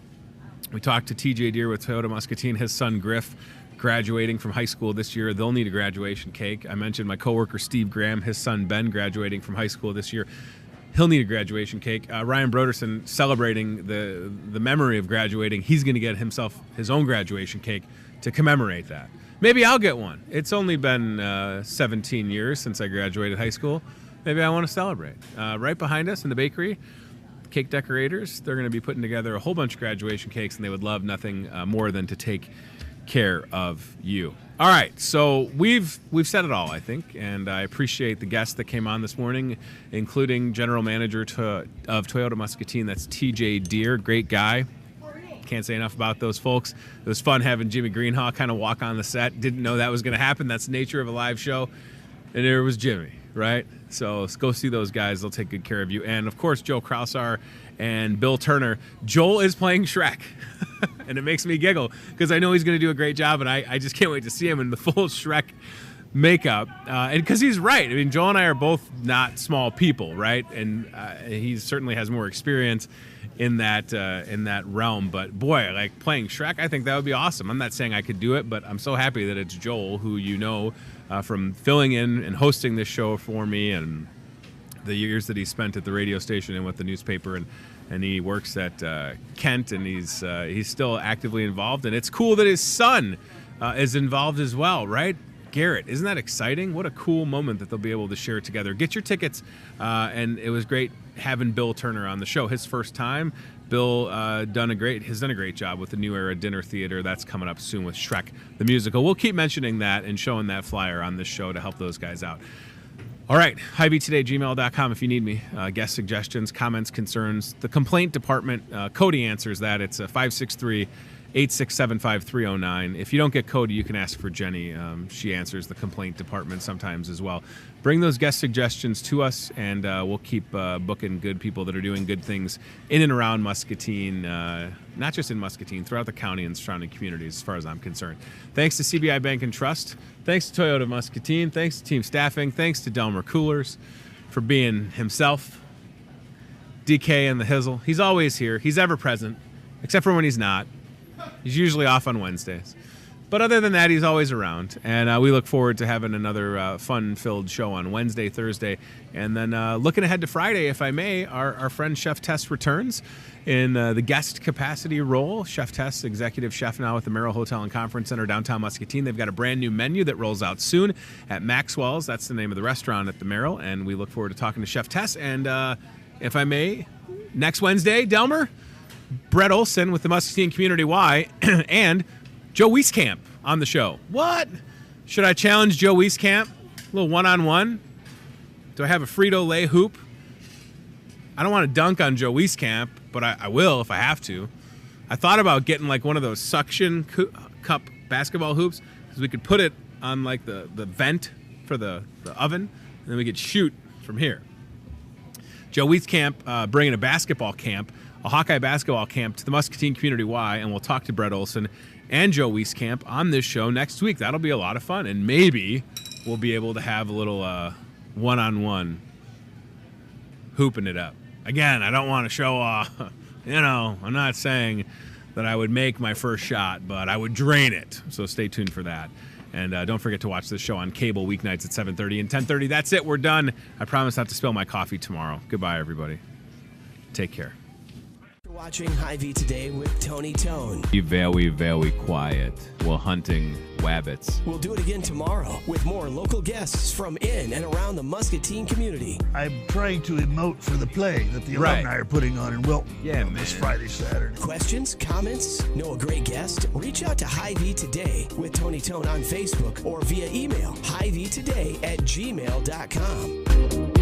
Speaker 3: We talked to TJ Deere with Toyota Muscatine, his son Griff, graduating from high school this year. They'll need a graduation cake. I mentioned my coworker Steve Graham, his son Ben, graduating from high school this year. He'll need a graduation cake. Ryan Broderson, celebrating the memory of graduating, he's going to get himself his own graduation cake to commemorate that. Maybe I'll get one. It's only been 17 years since I graduated high school. Maybe I want to celebrate. Right behind us in the bakery, cake decorators, they're going to be putting together a whole bunch of graduation cakes, and they would love nothing more than to take care of you. All right, so we've said it all, I think, and I appreciate the guests that came on this morning, including General Manager of Toyota Muscatine, that's TJ Deere, great guy. Can't say enough about those folks. It was fun having Jimmy Greenhaw kind of walk on the set. Didn't know that was going to happen. That's the nature of a live show. And there was Jimmy, right? So let's go see those guys. They'll take good care of you. And, of course, Joe Krausar and Bill Turner. Joel is playing Shrek. And it makes me giggle because I know he's going to do a great job, and I just can't wait to see him in the full Shrek makeup. And because he's right. I mean, Joel and I are both not small people, right? And he certainly has more experience in that realm. But boy, like playing Shrek, I think that would be awesome. I'm not saying I could do it, but I'm so happy that it's Joel, who you know from filling in and hosting this show for me, and the years that he spent at the radio station and with the newspaper, and he works at Kent, and he's still actively involved. And it's cool that his son is involved as well, right? Garrett, isn't that exciting? What a cool moment that they'll be able to share together. Get your tickets, and it was great having Bill Turner on the show. His first time. Bill has done a great job with the New Era Dinner Theater. That's coming up soon with Shrek the musical. We'll keep mentioning that and showing that flyer on this show to help those guys out. All right, Hy-Vee@gmail.com if you need me. Guest suggestions, comments, concerns. The complaint department, Cody answers that. It's 563-867-5309. If you don't get Cody, you can ask for Jenny. She answers the complaint department sometimes as well. Bring those guest suggestions to us, and we'll keep booking good people that are doing good things in and around Muscatine, not just in Muscatine, throughout the county and surrounding communities, as far as I'm concerned. Thanks to CBI Bank and Trust. Thanks to Toyota Muscatine. Thanks to Team Staffing. Thanks to Delmer Coolers for being himself. DK and the Hizzle. He's always here. He's ever present, except for when he's not. He's usually off on Wednesdays. But other than that, he's always around. And we look forward to having another fun-filled show on Wednesday, Thursday. And then looking ahead to Friday, if I may, our friend Chef Tess returns in the guest capacity role. Chef Tess, executive chef now at the Merrill Hotel and Conference Center, downtown Muscatine. They've got a brand new menu that rolls out soon at Maxwell's. That's the name of the restaurant at the Merrill. And we look forward to talking to Chef Tess. And if I may, next Wednesday, Delmer, Brett Olson with the Muscatine Community Y, and Joe Wieskamp on the show. What? Should I challenge Joe Wieskamp? A little one-on-one? Do I have a Frito-Lay hoop? I don't want to dunk on Joe Wieskamp, but I will if I have to. I thought about getting like one of those suction cup basketball hoops, because we could put it on like the vent for the oven, and then we could shoot from here. Joe Wieskamp bringing a basketball camp, a Hawkeye basketball camp, to the Muscatine Community Y, and we'll talk to Brett Olson and Joe Wieskamp on this show next week. That'll be a lot of fun, and maybe we'll be able to have a little one-on-one hooping it up. Again, I don't want to show off. I'm not saying that I would make my first shot, but I would drain it. So stay tuned for that. And don't forget to watch this show on cable weeknights at 7:30 and 10:30. That's it. We're done. I promise not to spill my coffee tomorrow. Goodbye, everybody. Take care.
Speaker 2: Watching Hy-Vee Today with Tony Tone.
Speaker 3: Be very, very quiet while hunting wabbits.
Speaker 2: We'll do it again tomorrow with more local guests from in and around the Muscatine community.
Speaker 9: I'm trying to emote for the play that the alumni are putting on in Wilton this Friday, Saturday.
Speaker 2: Questions, comments, know a great guest? Reach out to Hy-Vee Today with Tony Tone on Facebook or via email, hyveetoday@gmail.com.